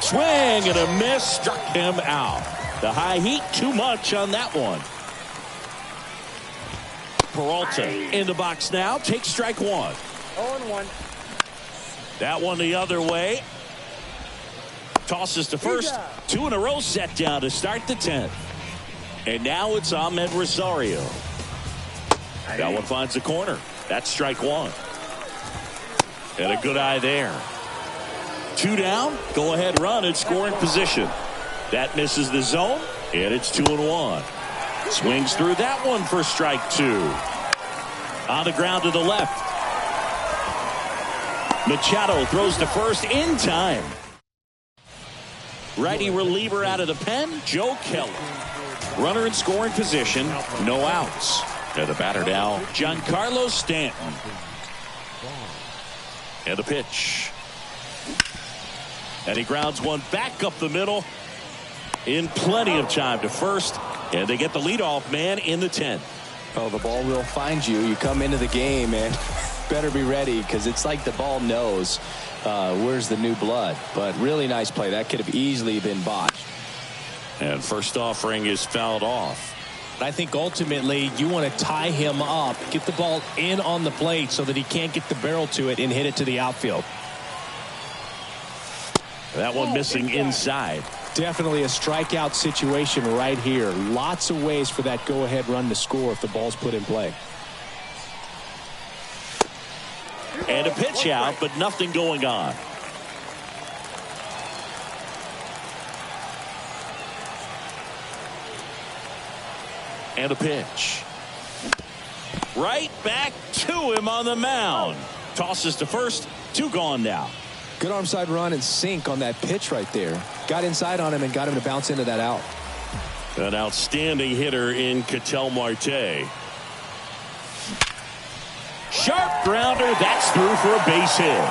S1: Swing and a miss. Struck him out. The high heat, too much on that one. Peralta in the box now. Takes strike 1.
S2: 0-1.
S1: That one the other way. Tosses to first. 2 in a row set down to start the 10th. And now it's Ahmed Rosario. That one finds the corner. That's strike 1. And a good eye there. 2 down. Go ahead run in scoring position. That misses the zone. And it's 2-1. Swings through that one for strike 2. On the ground to the left. Machado throws to first in time. Righty reliever out of the pen, Joe Kelly. Runner in scoring position, no outs. And the batter now, Giancarlo Stanton. And the pitch. And he grounds one back up the middle in plenty of time to first. And they get the leadoff man in the 10th.
S3: Oh, the ball will find you. You come into the game and better be ready because it's like the ball knows where's the new blood. But really nice play. That could have easily been botched.
S1: And first offering is fouled off.
S3: I think ultimately you want to tie him up, get the ball in on the plate so that he can't get the barrel to it and hit it to the outfield.
S1: That one missing inside.
S3: Definitely a strikeout situation right here. Lots of ways for that go-ahead run to score if the ball's put in play.
S1: And a pitch out, but nothing going on. And a pitch. Right back to him on the mound. Tosses to first. 2 gone now.
S3: Good arm side run and sink on that pitch right there. Got inside on him and got him to bounce into that out.
S1: An outstanding hitter in Ketel Marte. Sharp grounder. That's through for a base hit.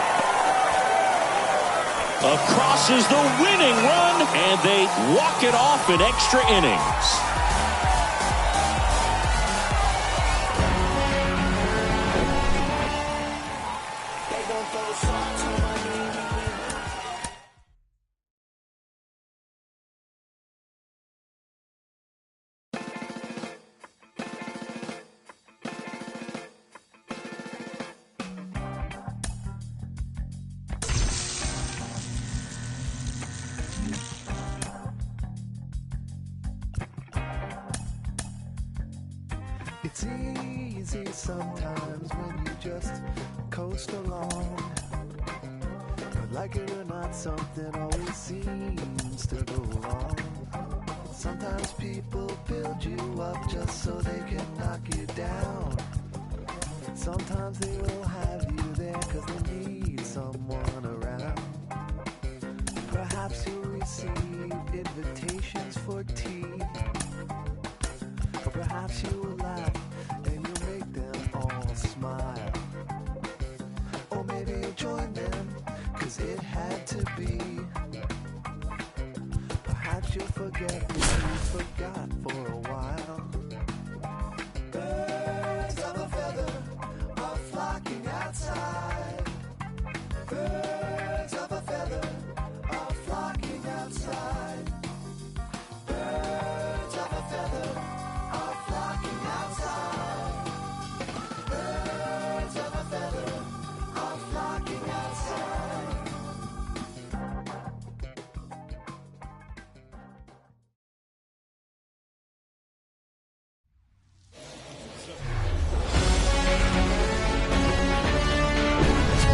S1: Across is the winning run, and they walk it off in extra innings.
S5: It's easy sometimes when you just coast along. But like it or not, something always seems to go wrong. Sometimes people build you up just so they can knock you down. Sometimes they will have you there cause they need someone around. Perhaps you'll receive invitations for tea. Or perhaps you will laugh and you'll make them all smile. Or maybe you'll join them, cause it had to be. Perhaps Guess you'll forget what you forgot for a while. Birds of a feather are flocking outside. Birds of a feather are flocking outside. Birds of a feather are flocking outside. Birds of a feather are flocking outside.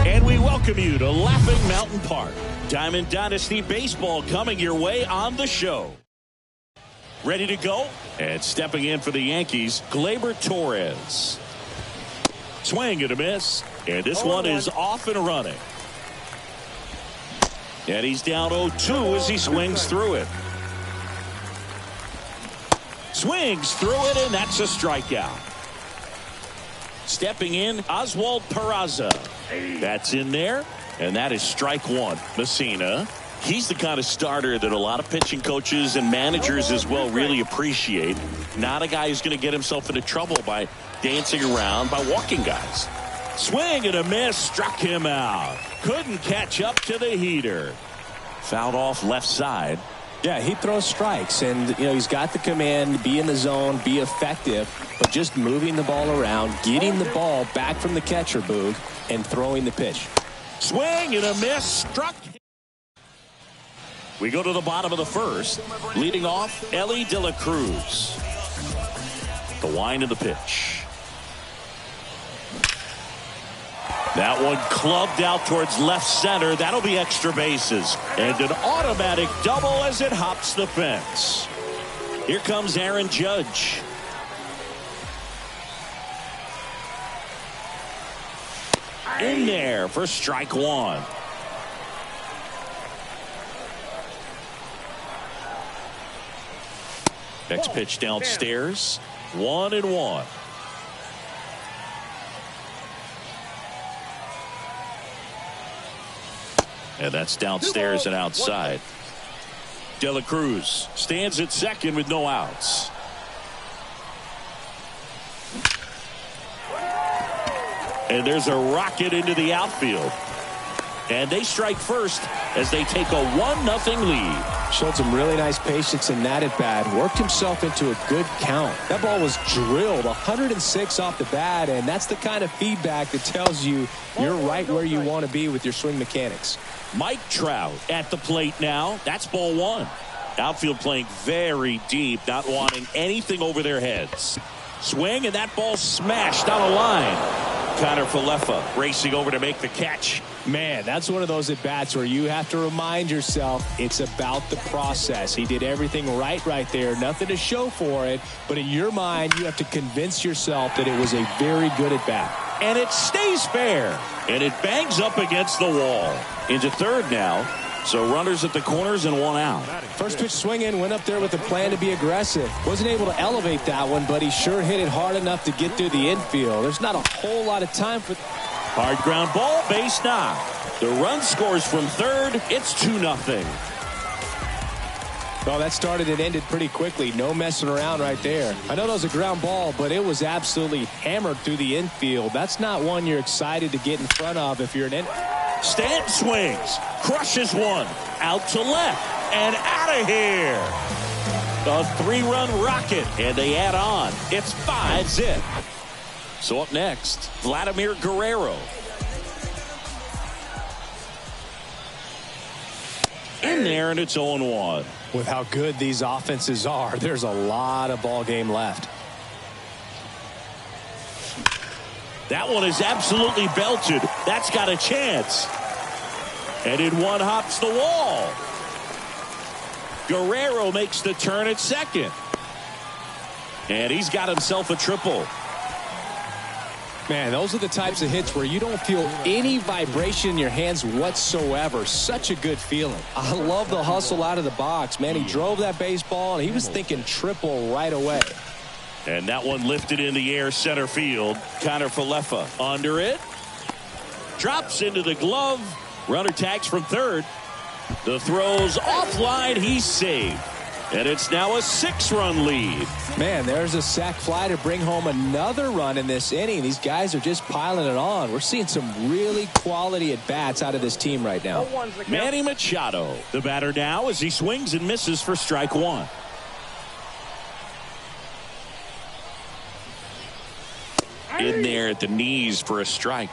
S1: And we welcome you to Laughing Mountain Park. Diamond Dynasty Baseball coming your way on the show. Ready to go? And stepping in for the Yankees, Gleyber Torres. Swing and a miss. And this one is off and running. And he's down 0-2 as he swings through it. Swings through it, and that's a strikeout. Stepping in, Oswald Peraza. That's in there, and that is strike one. Messina. He's the kind of starter that a lot of pitching coaches and managers as well really appreciate. Not a guy who's going to get himself into trouble by dancing around, by walking guys. Swing and a miss, struck him out. Couldn't catch up to the heater. Fouled off left side.
S3: Yeah, he throws strikes, and he's got the command, be in the zone, be effective, but just moving the ball around, getting the ball back from the catcher, Boog, and throwing the pitch.
S1: Swing and a miss, struck. We go to the bottom of the first. Leading off, Ellie De La Cruz. The wind of the pitch. That one clubbed out towards left center. That'll be extra bases. And an automatic double as it hops the fence. Here comes Aaron Judge. In there for strike one. Next pitch downstairs. 1-1. And that's downstairs and outside. De La Cruz stands at second with no outs. And there's a rocket into the outfield. And they strike first as they take a 1-0 lead.
S3: Showed some really nice patience in that at bat. Worked himself into a good count. That ball was drilled 106 off the bat, and that's the kind of feedback that tells you you're right where you want to be with your swing mechanics.
S1: Mike Trout at the plate now. That's ball one. Outfield playing very deep, not wanting anything over their heads. Swing, and that ball smashed on a line. Connor Falefa racing over to make the catch.
S3: Man, that's one of those at-bats where you have to remind yourself it's about the process. He did everything right there. Nothing to show for it. But in your mind, you have to convince yourself that it was a very good at-bat.
S1: And it stays fair. And it bangs up against the wall. Into third now. So runners at the corners and one out.
S3: First pitch swinging, went up there with a plan to be aggressive. Wasn't able to elevate that one, but he sure hit it hard enough to get through the infield. There's not a whole lot of time for...
S1: Hard ground ball, base knock. The run scores from third. It's 2-0.
S3: Well, that started and ended pretty quickly. No messing around right there. I know that was a ground ball, but it was absolutely hammered through the infield. That's not one you're excited to get in front of if you're an...
S1: Stanton swings, crushes one, out to left, and out of here. A 3-run rocket, and they add on. It's 5-zip. So up next, Vladimir Guerrero. In there, and it's 0-1.
S3: With how good these offenses are, there's a lot of ball game left.
S1: That one is absolutely belted. That's got a chance. And in one hops the wall. Guerrero makes the turn at second. And he's got himself a triple.
S3: Man, those are the types of hits where you don't feel any vibration in your hands whatsoever. Such a good feeling. I love the hustle out of the box. Man, he drove that baseball, and he was thinking triple right away.
S1: And that one lifted in the air center field. Connor Falefa under it. Drops into the glove. Runner tags from third. The throw's offline. He's saved. And it's now a 6-run lead.
S3: Man, there's a sac fly to bring home another run in this inning. These guys are just piling it on. We're seeing some really quality at-bats out of this team right now.
S1: Manny Machado, the batter now as he swings and misses for strike one. In there at the knees for a strike.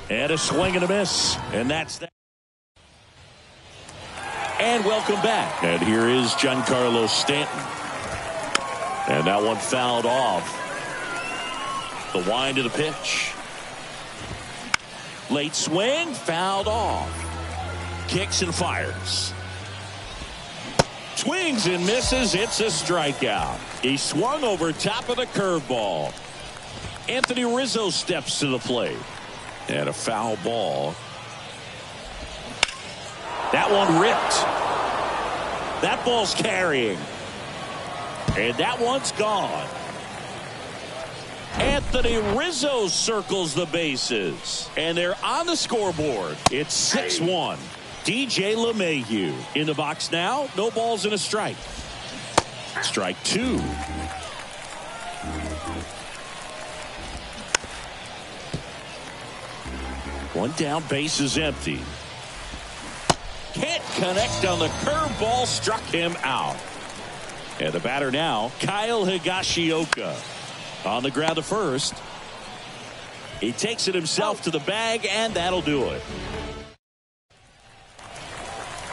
S1: And a swing and a miss. And that's that. And welcome back. And here is Giancarlo Stanton. And that one fouled off. The wind of the pitch. Late swing, fouled off. Kicks and fires. Swings and misses. It's a strikeout. He swung over top of the curveball. Anthony Rizzo steps to the plate. And a foul ball. That one ripped. That ball's carrying. And that one's gone. Anthony Rizzo circles the bases. And they're on the scoreboard. It's 6-1. DJ LeMahieu in the box now. No balls and a strike. Strike two. One down, base is empty. Can't connect on the curveball, struck him out. And the batter now, Kyle Higashioka. On the ground to first. He takes it himself to the bag, and that'll do it.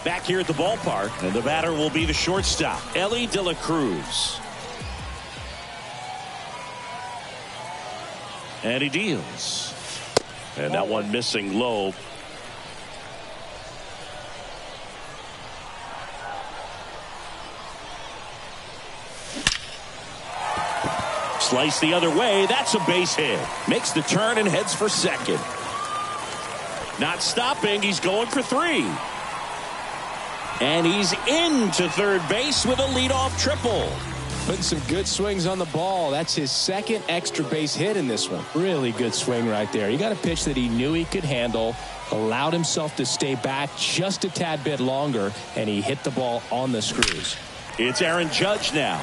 S1: Back here at the ballpark, and the batter will be the shortstop, Ellie De La Cruz. And he deals. And that one missing low. Slice the other way. That's a base hit. Makes the turn and heads for second. Not stopping. He's going for three. And he's into third base with a leadoff triple.
S3: Putting some good swings on the ball. That's his second extra base hit in this one. Really good swing right there. He got a pitch that he knew he could handle, allowed himself to stay back just a tad bit longer, and he hit the ball on the screws.
S1: It's Aaron Judge now.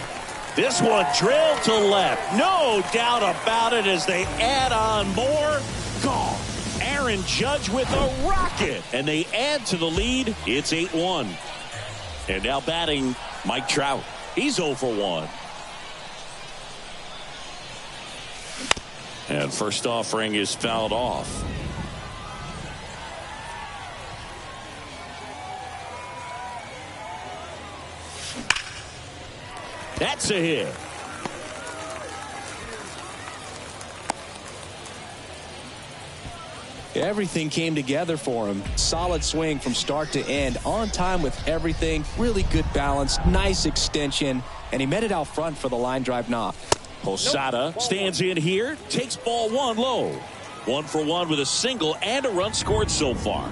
S1: This one drilled to left. No doubt about it as they add on more. Gone. Aaron Judge with a rocket. And they add to the lead. It's 8-1. And now batting Mike Trout. He's 0 for 1. And first offering is fouled off. That's a hit.
S3: Everything came together for him. Solid swing from start to end. On time with everything. Really good balance. Nice extension. And he met it out front for the line drive knock.
S1: Posada stands in here. Takes ball one low. 1 for 1 with a single and a run scored so far.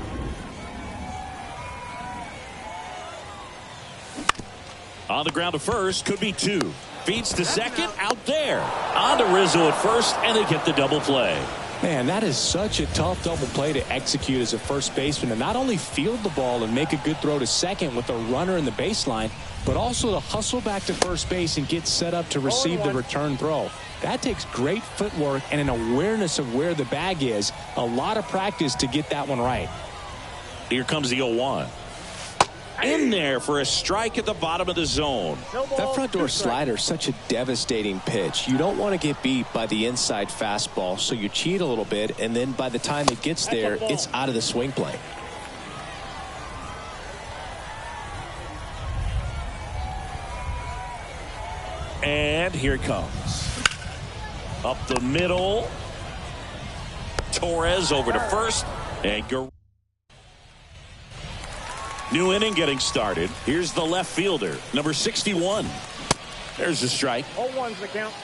S1: On the ground to first. Could be 2. Feeds to second. Out there. On to Rizzo at first. And they get the double play.
S3: Man, that is such a tough double play to execute as a first baseman, to not only field the ball and make a good throw to second with a runner in the baseline, but also to hustle back to first base and get set up to receive the return throw. That takes great footwork and an awareness of where the bag is. A lot of practice to get that one right.
S1: Here comes the 0-1. In there for a strike at the bottom of the zone.
S3: That front door slider is such a devastating pitch. You don't want to get beat by the inside fastball, so you cheat a little bit, and then by the time it gets there, it's out of the swing plane.
S1: And here it comes. Up the middle. Torres over to first. And new inning getting started. Here's the left fielder, number 61. There's the strike.
S2: 0-1's the count.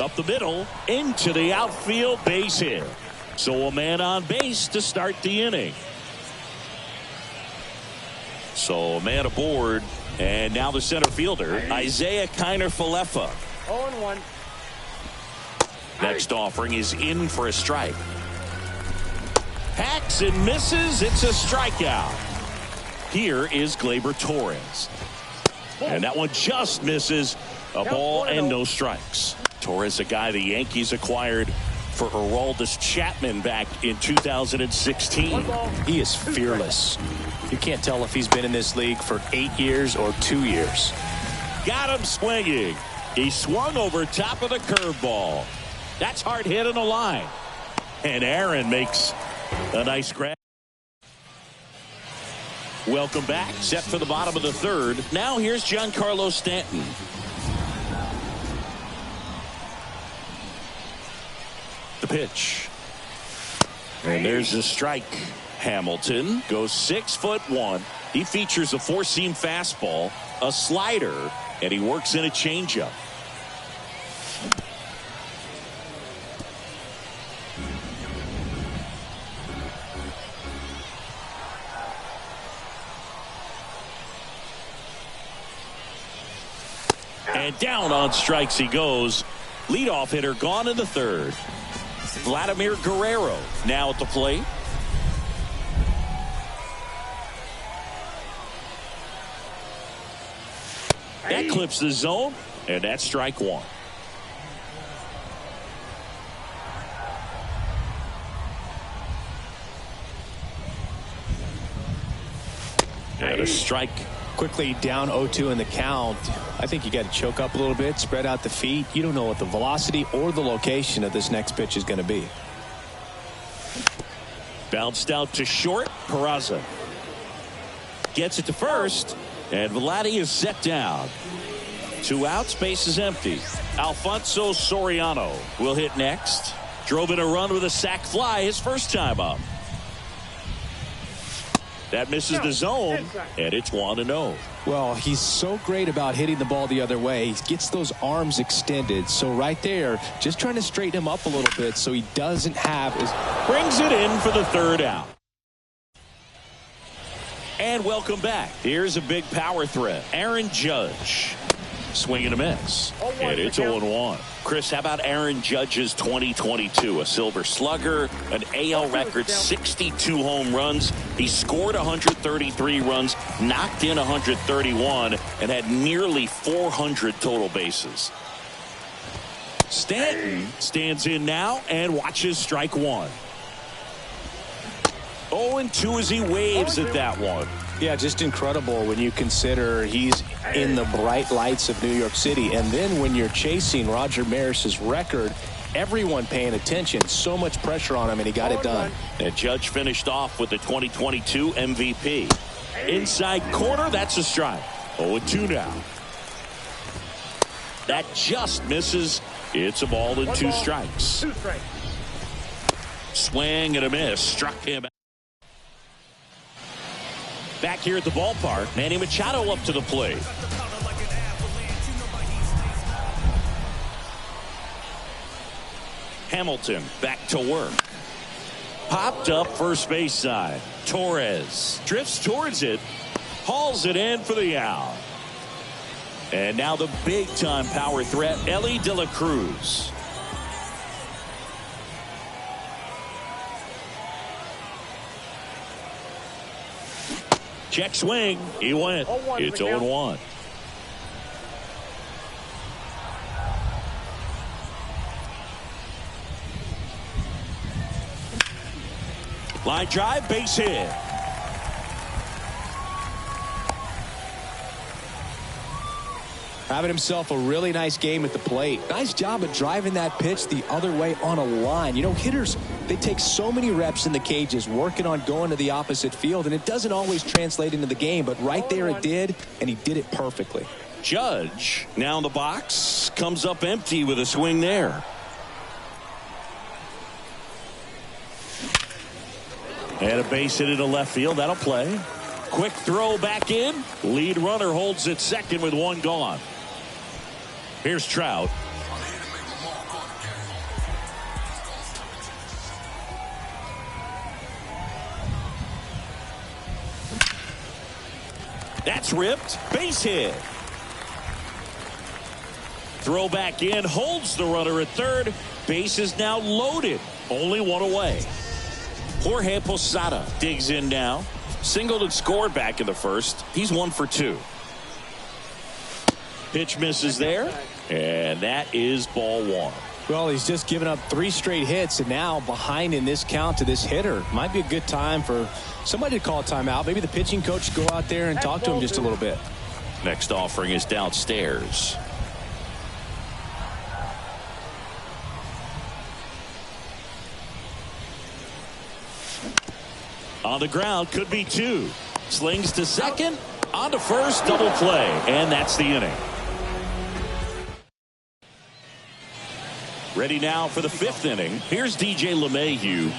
S1: Up the middle, into the outfield, base hit. So a man on base to start the inning. So a man aboard. And now the center fielder, Isaiah Kiner-Falefa.
S2: 0-1.
S1: Next offering is in for a strike. Hacks and misses. It's a strikeout. Here is Gleyber Torres. And that one just misses. A ball and no strikes. Torres, a guy the Yankees acquired for Aroldis Chapman back in 2016.
S3: He is fearless. You can't tell if he's been in this league for 8 years or 2 years.
S1: Got him swinging. He swung over top of the curveball. That's hard hit on the line. And Aaron makes a nice grab. Welcome back. Set for the bottom of the third. Now here's Giancarlo Stanton. The pitch. And there's a strike. Hamilton goes 6'1". He features a four-seam fastball, a slider, and he works in a changeup. And down on strikes he goes. Leadoff hitter gone in the third. Vladimir Guerrero now at the plate. That clips the zone, and that's strike one. And a strike.
S3: Quickly down 0-2 in the count. I think you got to choke up a little bit, spread out the feet. You don't know what the velocity or the location of this next pitch is going to be.
S1: Bounced out to short. Peraza gets it to first, and Vladdy is set down. 2 outs, base is empty. Alfonso Soriano will hit next. Drove in a run with a sac fly his first time up. That misses the zone, and it's 1-0.
S3: Well, he's so great about hitting the ball the other way. He gets those arms extended. So right there, just trying to straighten him up a little bit so he doesn't have his...
S1: Brings it in for the third out. And welcome back. Here's a big power threat. Aaron Judge. Swing and a miss. And it's 0-1. Chris, how about Aaron Judge's 2022? A Silver Slugger, an AL record 62 home runs. He scored 133 runs, knocked in 131, and had nearly 400 total bases. Stanton stands in now and watches strike one. 0-2 as he waves at that one.
S3: Yeah, just incredible when you consider he's in the bright lights of New York City. And then when you're chasing Roger Maris's record, everyone paying attention, so much pressure on him, and he got it done.
S1: And Judge finished off with the 2022 MVP. Inside corner, that's a strike. 0-2 now. That just misses. It's a ball and 2 strikes. Swing and a miss. Struck him. Back here at the ballpark, Manny Machado up to the plate. Hamilton back to work. Popped up first base side. Torres drifts towards it. Hauls it in for the out. And now the big-time power threat, Elly De La Cruz. Check swing. He went. It's 0-1. Line drive, base hit.
S3: Having himself a really nice game at the plate. Nice job of driving that pitch the other way on a line. You know, hitters, they take so many reps in the cages working on going to the opposite field, and it doesn't always translate into the game, but right there it did, and he did it perfectly.
S1: Judge now in the box, comes up empty with a swing there. And a base hit into left field. That'll play. Quick throw back in. Lead runner holds at second with 1 gone. Here's Trout. That's ripped. Base hit. Throw back in. Holds the runner at third. Base is now loaded. Only one away. Jorge Posada digs in now. Singled and scored back in the first. He's 1 for 2. Pitch misses there. And that is ball 1.
S3: Well, he's just given up 3 straight hits, and now behind in this count to this hitter. Might be a good time for somebody to call a timeout. Maybe the pitching coach go out there and talk to him just a little bit.
S1: Next offering is downstairs. On the ground, could be 2. Slings to second, on to first, double play, and that's the inning. Ready now for the 5th inning. Here's DJ LeMahieu.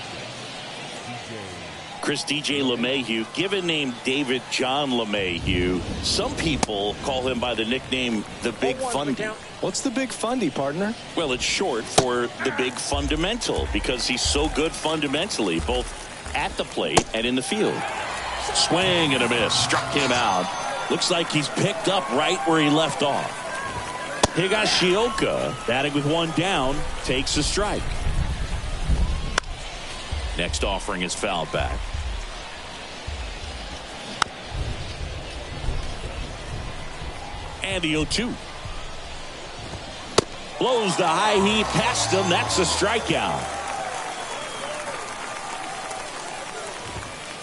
S1: DJ LeMahieu, given name David John LeMahieu. Some people call him by the nickname the Big Fundy.
S3: What's the Big Fundy, partner?
S1: Well, it's short for the Big Fundamental because he's so good fundamentally, both at the plate and in the field. Swing and a miss. Struck him out. Looks like he's picked up right where he left off. Higashioka, batting with 1 down, takes a strike. Next offering is fouled back. And the 0-2. Blows the high heat past him. That's a strikeout.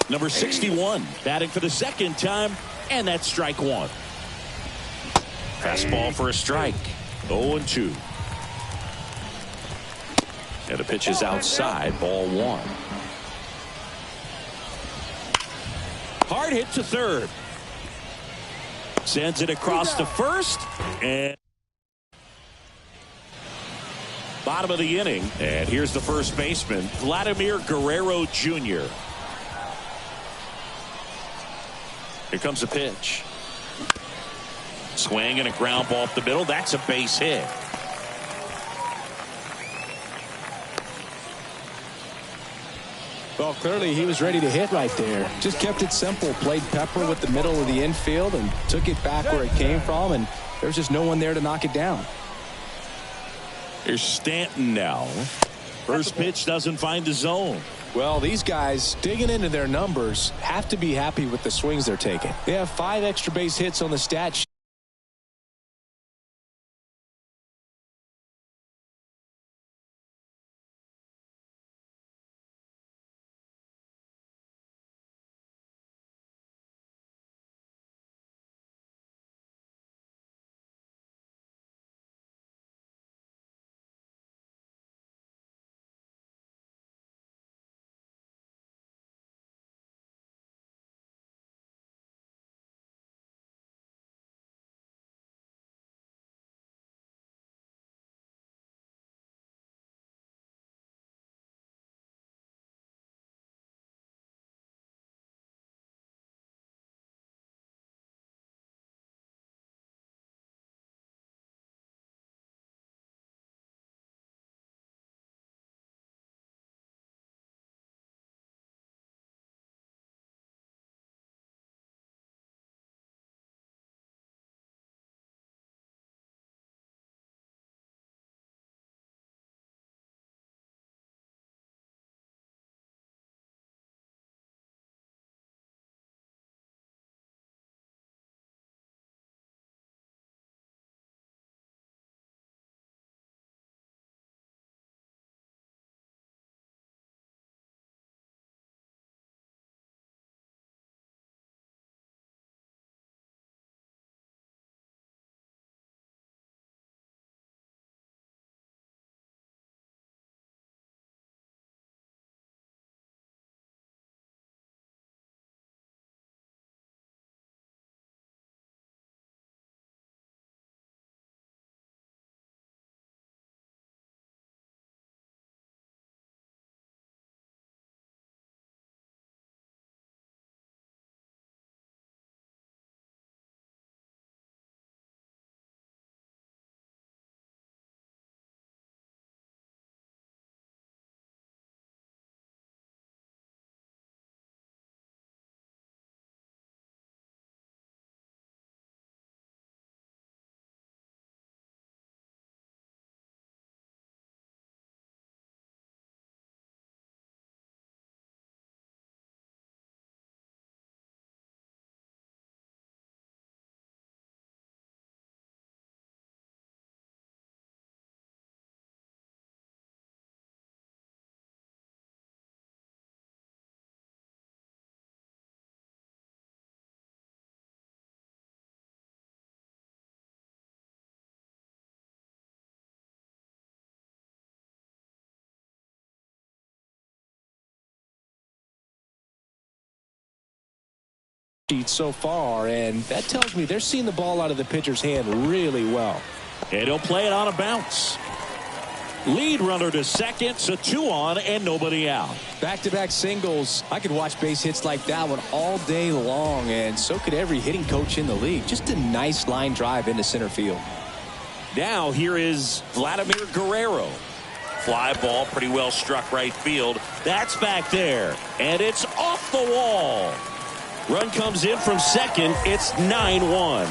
S1: Number 61, batting for the 2nd time, and that's strike 1. Fastball for a strike. 0-2. And the pitch is outside, ball 1. Hard hit to third. Sends it across to first. And bottom of the inning. And here's the first baseman, Vladimir Guerrero Jr. Here comes a pitch. Swing and a ground ball up the middle. That's a base hit.
S3: Well, clearly he was ready to hit right there. Just kept it simple. Played pepper with the middle of the infield and took it back where it came from, and there's just no one there to knock it down.
S1: Here's Stanton now. First pitch doesn't find the zone.
S3: Well, these guys digging into their numbers have to be happy with the swings they're taking. They have 5 extra base hits on the stat sheet. So far, and that tells me they're seeing the ball out of the pitcher's hand really well.
S1: And he'll play it on a bounce. Lead runner to second, so 2 on and nobody out.
S3: Back-to-back singles. I could watch base hits like that one all day long, and so could every hitting coach in the league. Just a nice line drive into center field.
S1: Now here is Vladimir Guerrero. Fly ball, pretty well struck right field. That's back there, and it's off the wall. Run comes in from second. It's 9-1.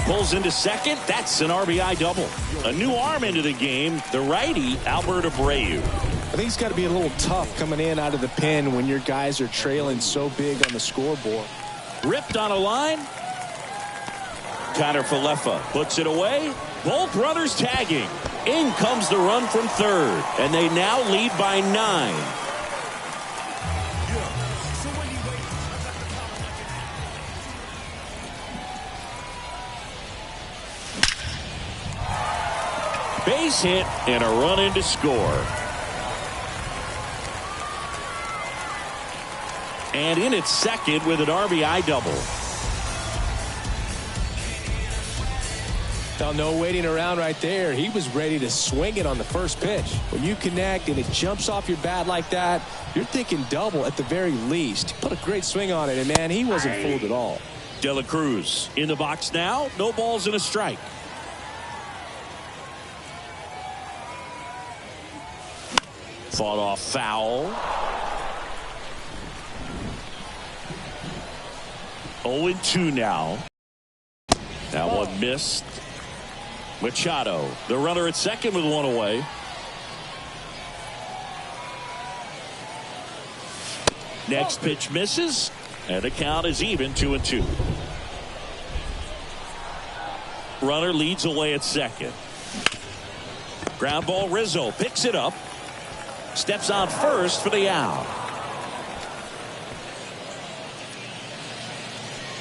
S1: Pulls into second. That's an RBI double. A new arm into the game. The righty, Albert Abreu.
S3: I think it's got to be a little tough coming in out of the pen when your guys are trailing so big on the scoreboard.
S1: Ripped on a line. Connor Falefa puts it away. Both runners tagging. In comes the run from third. And they now lead by 9. Base hit and a run in to score. And in at second with an RBI double.
S3: Now, no waiting around right there. He was ready to swing it on the first pitch. When you connect and it jumps off your bat like that, you're thinking double at the very least. He put a great swing on it, and man, he wasn't fooled at all.
S1: De La Cruz in the box now. No balls and a strike. Fought off foul. 0-2 now. That one missed. Machado, the runner at second with 1 away. Next pitch misses, and the count is even 2-2. Runner leads away at second. Ground ball, Rizzo picks it up. Steps on first for the out.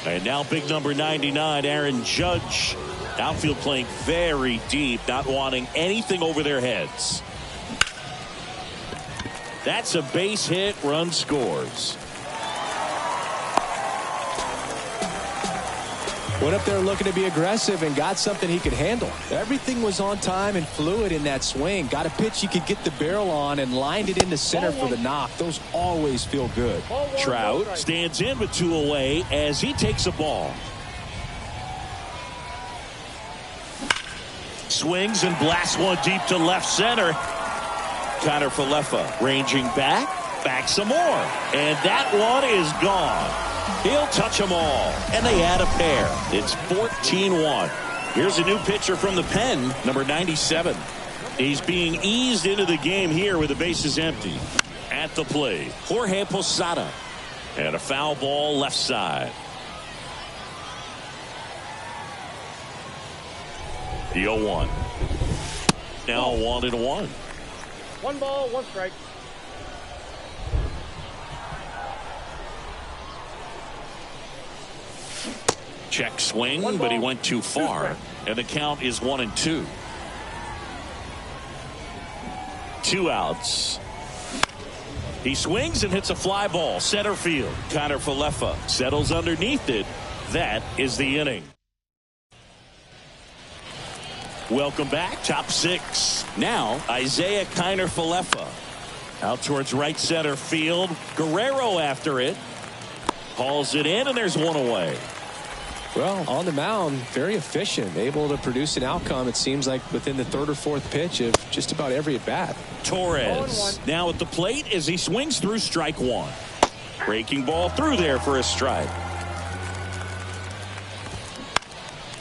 S1: And now big number 99, Aaron Judge. Outfield playing very deep, not wanting anything over their heads. That's a base hit, run scores.
S3: Went up there looking to be aggressive and got something he could handle. Everything was on time and fluid in that swing. Got a pitch he could get the barrel on and lined it into center for the knock. Those always feel good.
S1: Trout stands in with 2 away as he takes a ball. Swings and blasts one deep to left center. Connor Falefa ranging back some more. And that one is gone. He'll touch them all. And they add a pair. It's 14-1. Here's a new pitcher from the pen, number 97. He's being eased into the game here with the bases empty. At the plate, Jorge Posada. And a foul ball left side. The 0-1. Now 1-1.
S2: 1 ball, 1 strike.
S1: Check swing, but he went too far. And the count is 1-2. 2 outs. He swings and hits a fly ball center field. Connor Falefa settles underneath it. That is the inning. Welcome back. Top 6. Now Isaiah Kiner Falefa out towards right center field. Guerrero after it. Hauls it in, and there's 1 away.
S3: Well, on the mound, very efficient, able to produce an outcome, it seems like, within the 3rd or 4th pitch of just about every at-bat.
S1: Torres now at the plate as he swings through strike 1. Breaking ball through there for a strike.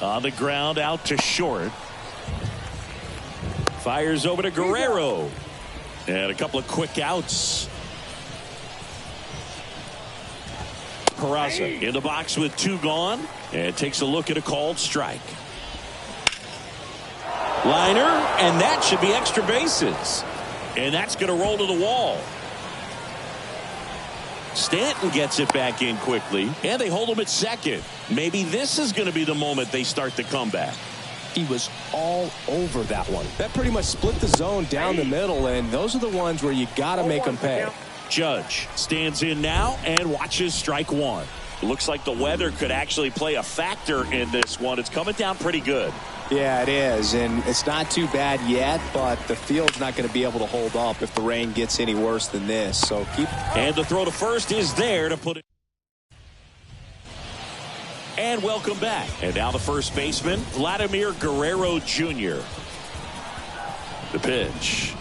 S1: On the ground, out to short. Fires over to Guerrero. And a couple of quick outs. Peraza in the box with 2 gone. And takes a look at a called strike. Liner, and that should be extra bases. And that's going to roll to the wall. Stanton gets it back in quickly, and they hold him at second. Maybe this is going to be the moment they start the comeback.
S3: He was all over that one. That pretty much split the zone down the middle, and those are the ones where you got to make them pay.
S1: Judge stands in now and watches strike 1. Looks like the weather could actually play a factor in this one. It's coming down pretty good.
S3: Yeah, it is, and it's not too bad yet, but the field's not going to be able to hold up if the rain gets any worse than this. So
S1: And the throw to first is there to put it. And welcome back. And now the first baseman, Vladimir Guerrero Jr. The pitch.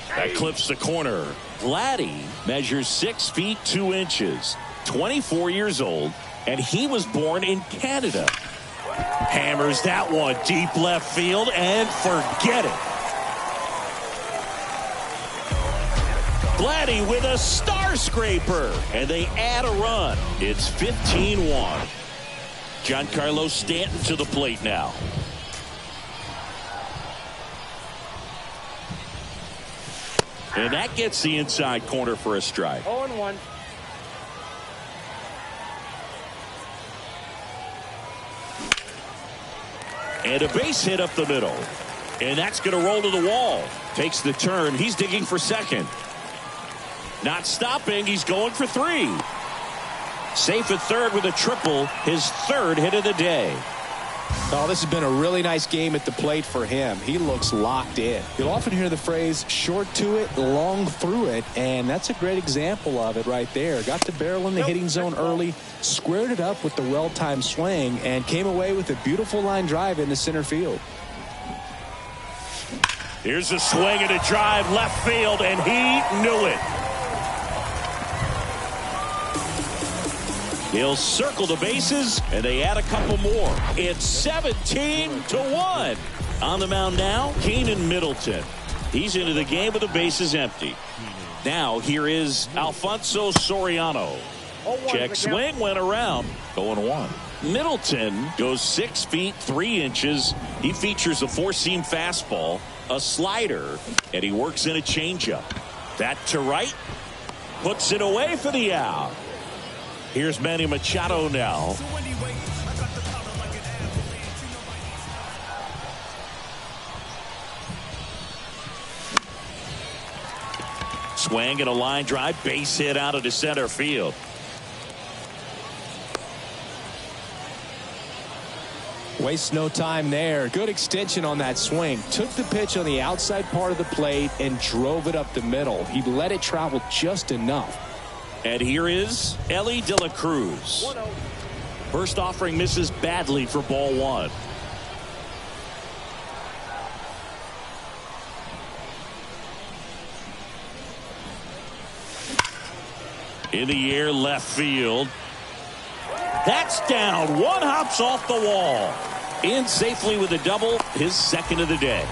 S1: That clips the corner. Vladdy measures 6 feet 2 inches, 24 years old, and he was born in Canada. Hammers that one deep left field and forget it. Vladdy with a star scraper, and they add a run. It's 15-1. Giancarlo Stanton to the plate now. And that gets the inside corner for a strike.
S2: 0-1.
S1: And a base hit up the middle. And that's going to roll to the wall. Takes the turn. He's digging for second. Not stopping. He's going for 3. Safe at third with a triple. His 3rd hit of the day.
S3: Oh, this has been a really nice game at the plate for him. He looks locked in. You'll often hear the phrase short to it, long through it, and that's a great example of it right there. Got the barrel in the hitting zone early, squared it up with the well-timed swing, and came away with a beautiful line drive into center field.
S1: Here's a swing and a drive left field, and he knew it. He'll circle the bases, and they add a couple more. It's 17-1. On the mound now, Keenan Middleton. He's into the game with the bases empty. Now here is Alfonso Soriano. Check swing, went around. 0-1. Middleton goes 6 feet 3 inches. He features a 4-seam fastball, a slider, and he works in a changeup. That to right, puts it away for the out. Here's Manny Machado now. Swing and a line drive, base hit out of the center field.
S3: Waste no time there. Good extension on that swing. Took the pitch on the outside part of the plate and drove it up the middle. He let it travel just enough.
S1: And here is Ellie De La Cruz.
S2: 1-0.
S1: First offering misses badly for ball 1. In the air, left field. That's down. One hops off the wall. In safely with a double, his 2nd of the day.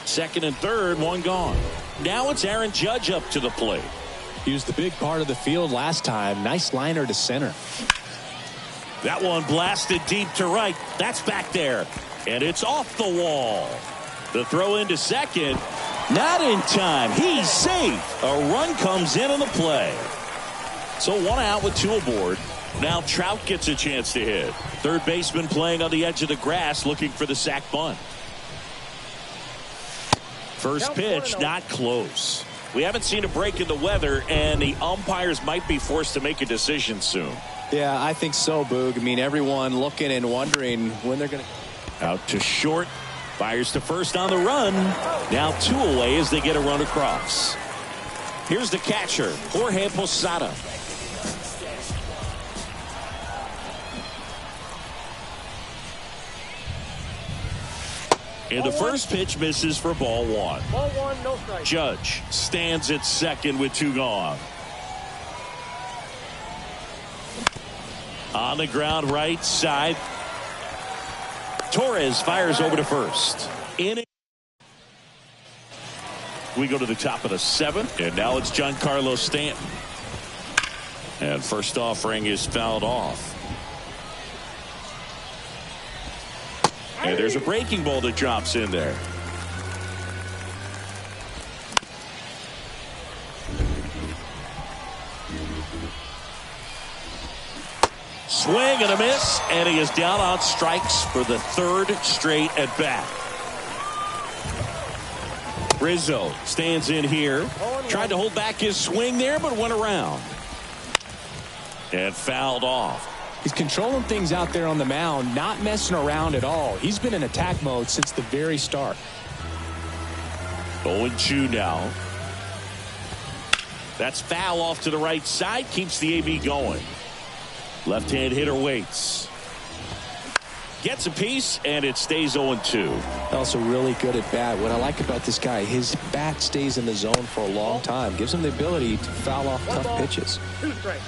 S1: 2nd and 3rd, one gone. Now it's Aaron Judge up to the plate.
S3: He was the big part of the field last time. Nice liner to center.
S1: That one blasted deep to right. That's back there. And it's off the wall. The throw into second. Not in time. He's safe. A run comes in on the play. So 1 out with 2 aboard. Now Trout gets a chance to hit. Third baseman playing on the edge of the grass looking for the sac bunt. First pitch, not close. We haven't seen a break in the weather, and the umpires might be forced to make a decision soon.
S3: Yeah, I think so, Boog. I mean, everyone looking and wondering when they're going to.
S1: Out to short. Fires to first on the run. Now 2 away as they get a run across. Here's the catcher, Jorge Posada. And the first pitch misses for ball 1.
S2: Ball 1, no strike.
S1: Judge stands at second with 2 gone. On the ground right side. Torres fires over to first. We go to the top of the 7th, and now it's Giancarlo Stanton. And first offering is fouled off. And there's a breaking ball that drops in there. Swing and a miss, and he is down on strikes for the 3rd straight at bat. Rizzo stands in here. Tried to hold back his swing there, but went around. And fouled off.
S3: He's controlling things out there on the mound, not messing around at all. He's been in attack mode since the very start.
S1: 0-2 now. That's foul off to the right side. Keeps the AB going. Left-hand hitter waits. Gets a piece, and it stays 0-2.
S3: Also really good at bat. What I like about this guy, his bat stays in the zone for a long time. Gives him the ability to foul off tough pitches.
S2: 2 strikes.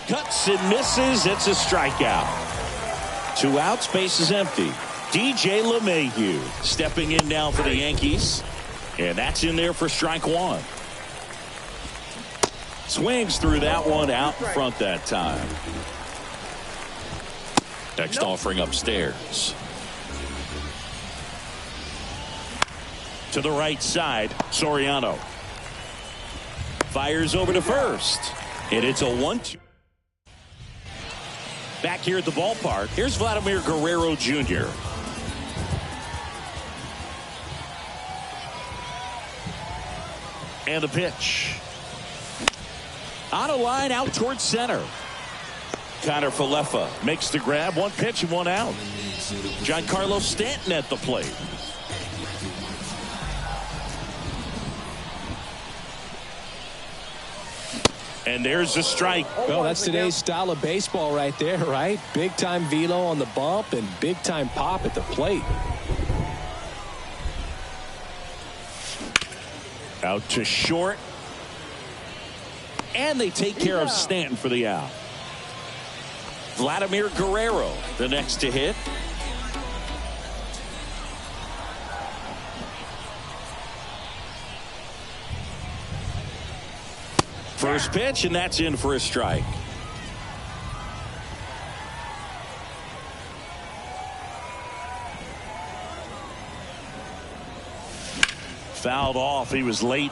S1: Cuts and misses. It's a strikeout. 2 outs. Base is empty. DJ LeMahieu stepping in now for the Yankees. And that's in there for strike 1. Swings through that one out in front that time. Next offering upstairs. To the right side, Soriano. Fires over to first. And it's a 1-2. Back here at the ballpark, here's Vladimir Guerrero Jr. And the pitch. On a line out towards center. Connor Falefa makes the grab. 1 pitch and 1 out. Giancarlo Stanton at the plate. And there's a strike.
S3: Well, that's today's style of baseball right there, right? Big time velo on the bump and big time pop at the plate.
S1: Out to short. And they take care of Stanton for the out. Vladimir Guerrero, the next to hit. First pitch, and that's in for a strike. Fouled off. He was late.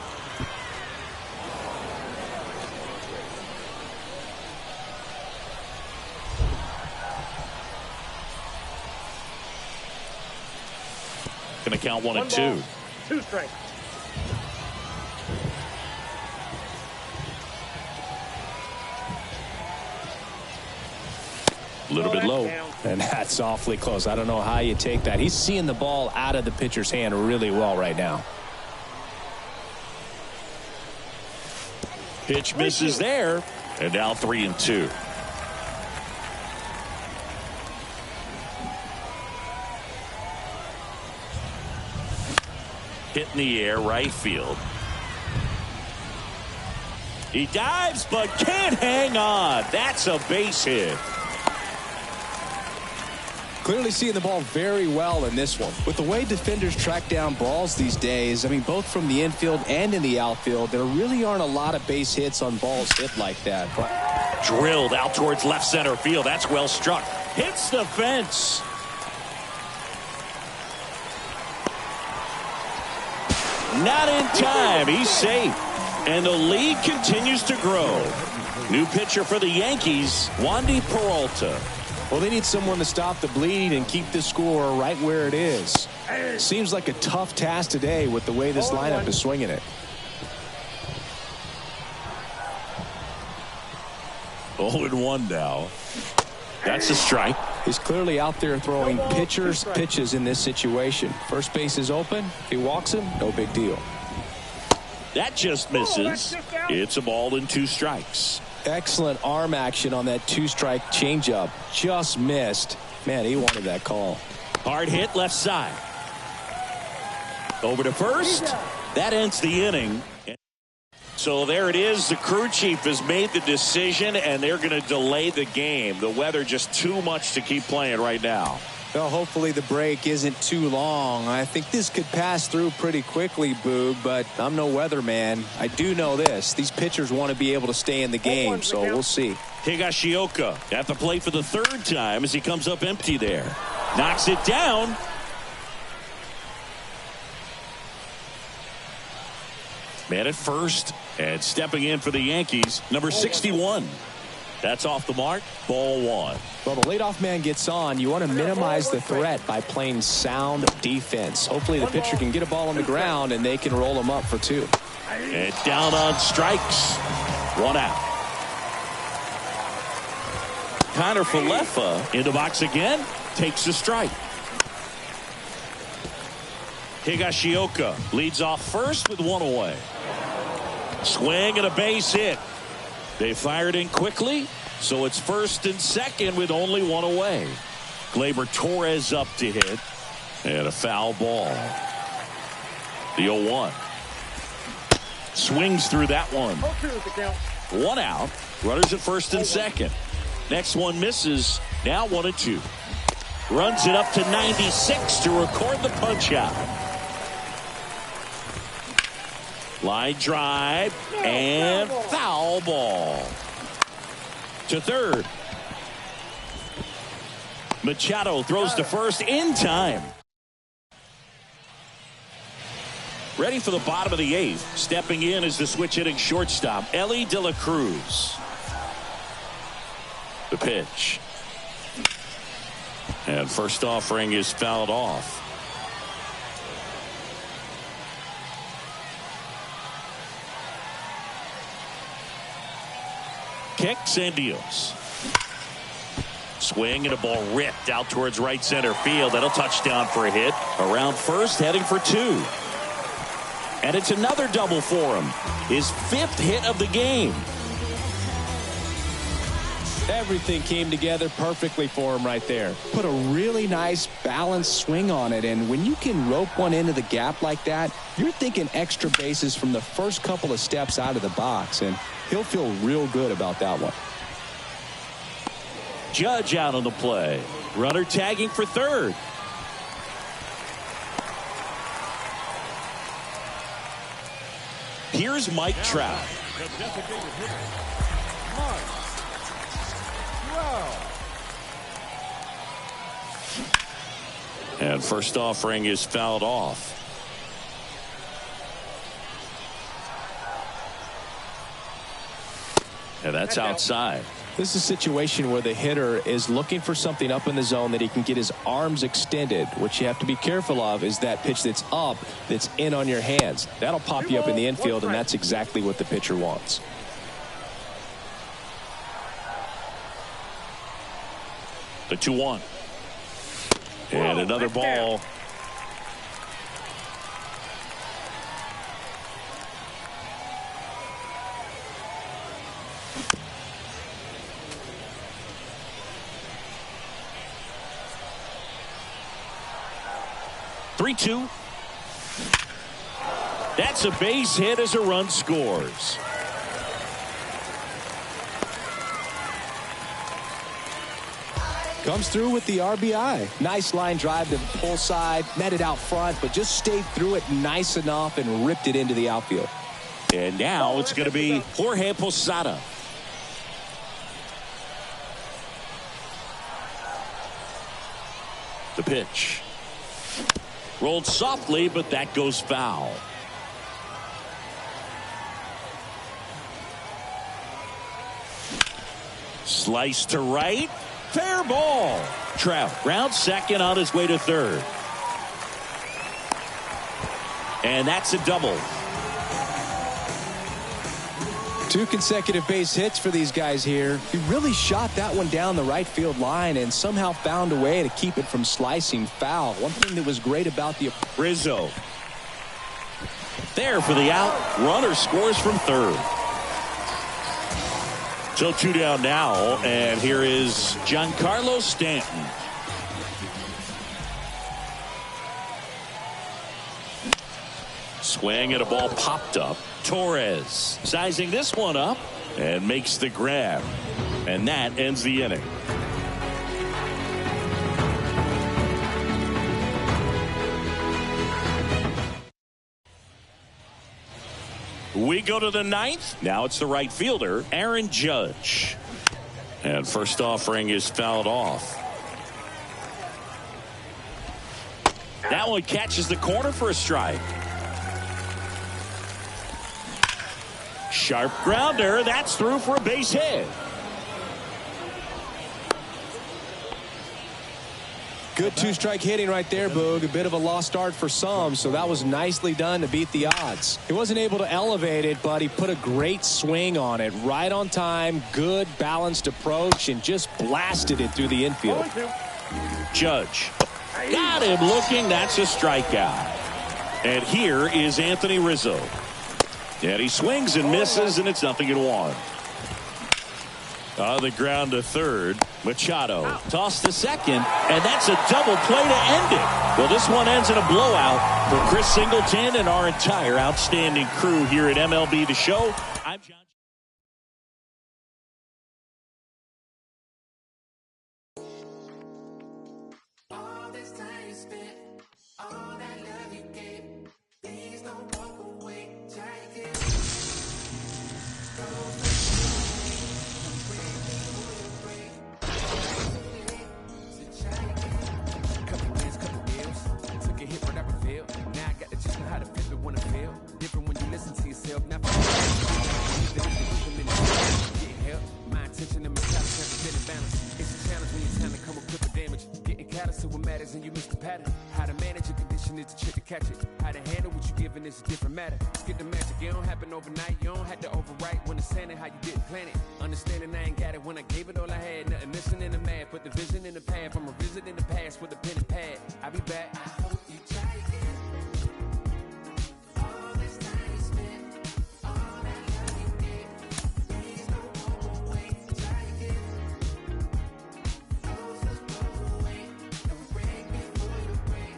S1: Going to count 1 and 2.
S2: 2 strikes.
S1: A little bit low.
S3: And that's awfully close. I don't know how you take that. He's seeing the ball out of the pitcher's hand really well right now.
S1: Pitch misses there. And now 3 and 2. Hit in the air, right field. He dives, but can't hang on. That's a base hit.
S3: Clearly seeing the ball very well in this one. With the way defenders track down balls these days, I mean, both from the infield and in the outfield, there really aren't a lot of base hits on balls hit like that.
S1: Drilled out towards left center field. That's well struck. Hits the fence. Not in time. He's safe. And the lead continues to grow. New pitcher for the Yankees, Wandy Peralta.
S3: Well, they need someone to stop the bleed and keep the score right where it is. Seems like a tough task today with the way this lineup is swinging it.
S1: 0-1 now. That's a strike.
S3: He's clearly out there throwing pitchers' pitches in this situation. First base is open. If he walks him, no big deal.
S1: That just misses. It's a ball and 2 strikes.
S3: Excellent arm action on that 2-strike changeup. Just missed. Man, he wanted that call.
S1: Hard hit left side. Over to first. That ends the inning. So there it is. The crew chief has made the decision, and they're going to delay the game. The weather just too much to keep playing right now.
S3: Well, hopefully the break isn't too long. I think this could pass through pretty quickly, Boog, but I'm no weatherman. I do know this. These pitchers want to be able to stay in the game, so we'll see.
S1: Higashioka at the plate for the 3rd time as he comes up empty there. Knocks it down. Man at first, and stepping in for the Yankees, number 61. That's off the mark. Ball 1.
S3: Well, the leadoff man gets on. You want to minimize the threat by playing sound defense. Hopefully the pitcher can get a ball on the ground and they can roll him up for 2.
S1: And down on strikes. 1 out. Connor Falefa in the box again. Takes the strike. Higashioka leads off first with one away. Swing and a base hit. They fired in quickly, so it's first and second with only one away. Gleyber Torres up to hit. And a foul ball. The 0-1. Swings through that one. 1 out. Runners at first and second. Next one misses. Now 1-2. Runs it up to 96 to record the punch out. Line drive and foul ball. To third. Machado throws to first in time. Ready for the bottom of the 8th. Stepping in is the switch hitting shortstop, Ellie De La Cruz. The pitch. And first offering is fouled off. Kicks and deals. Swing and a ball ripped out towards right center field. That'll touchdown for a hit. Around first, heading for 2. And it's another double for him. His 5th hit of the game.
S3: Everything came together perfectly for him right there. Put a really nice balanced swing on it. And when you can rope one into the gap like that, you're thinking extra bases from the first couple of steps out of the box. And he'll feel real good about that one.
S1: Judge out on the play. Runner tagging for third. Here's Mike Trout. And first offering is fouled off. And that's outside.
S3: This is a situation where the hitter is looking for something up in the zone that he can get his arms extended. What you have to be careful of is that pitch that's up, that's in on your hands. That'll pop you up in the infield, and that's exactly what the pitcher wants.
S1: The 2-1. And another ball. Three-two. That's a base hit as a run scores.
S3: Comes through with the RBI. Nice line drive to the pull side, met it out front, but just stayed through it nice enough and ripped it into the outfield.
S1: And now it's going to be Jorge Posada. The pitch. Rolled softly, but that goes foul. Slice to right. Fair ball. Trout round second on his way to third. And that's a double.
S3: 2 consecutive base hits for these guys here. He really shot that one down the right field line and somehow found a way to keep it from slicing foul. One thing that was great about the
S1: Rizzo. There for the out. Runner scores from third. So 2 down now, and here is Giancarlo Stanton. Swing and a ball popped up. Torres sizing this one up and makes the grab. And that ends the inning. We go to the 9th. Now it's the right fielder, Aaron Judge. And first offering is fouled off. That one catches the corner for a strike. Sharp grounder. That's through for a base hit.
S3: Good two-strike hitting right there, Boog. A bit of a lost start for some, so that was nicely done to beat the odds. He wasn't able to elevate it, but he put a great swing on it. Right on time, good balanced approach, and just blasted it through the infield.
S1: Judge. Got him looking. That's a strikeout. And here is Anthony Rizzo. And he swings and misses, and it's 0-1. On the ground to third. Machado tossed to second, and that's a double play to end it. Well, this one ends in a blowout for Chris Singleton and our entire outstanding crew here at MLB The Show. I'm John.
S6: All this time you spent, all that love you gave, please don't walk away. Try again.
S7: Couple wins, couple deals. Took a hit right up the field. Now I got to just know how to flip it when I feel. Different when you listen to yourself. Now getting help. My attention and my talents never been in balance. It's a challenge when you're trying to come up with the damage. Getting callous to what matters and you miss the pattern. How to manage your condition is the trick to catch it. How to handle what you're giving is a different matter. Skip the magic, it don't happen overnight. You don't have to overwrite when it's saying how you didn't plan it. Understanding I ain't got it when I gave it all I had. Nothing missing in the math, but the vision in the path. I'm revisiting the past with a pen and pad. I'll be back.
S6: I hope you try again. All this time you spent, all that love you gave, please don't walk away. Try again. Those that go away, don't break before you break.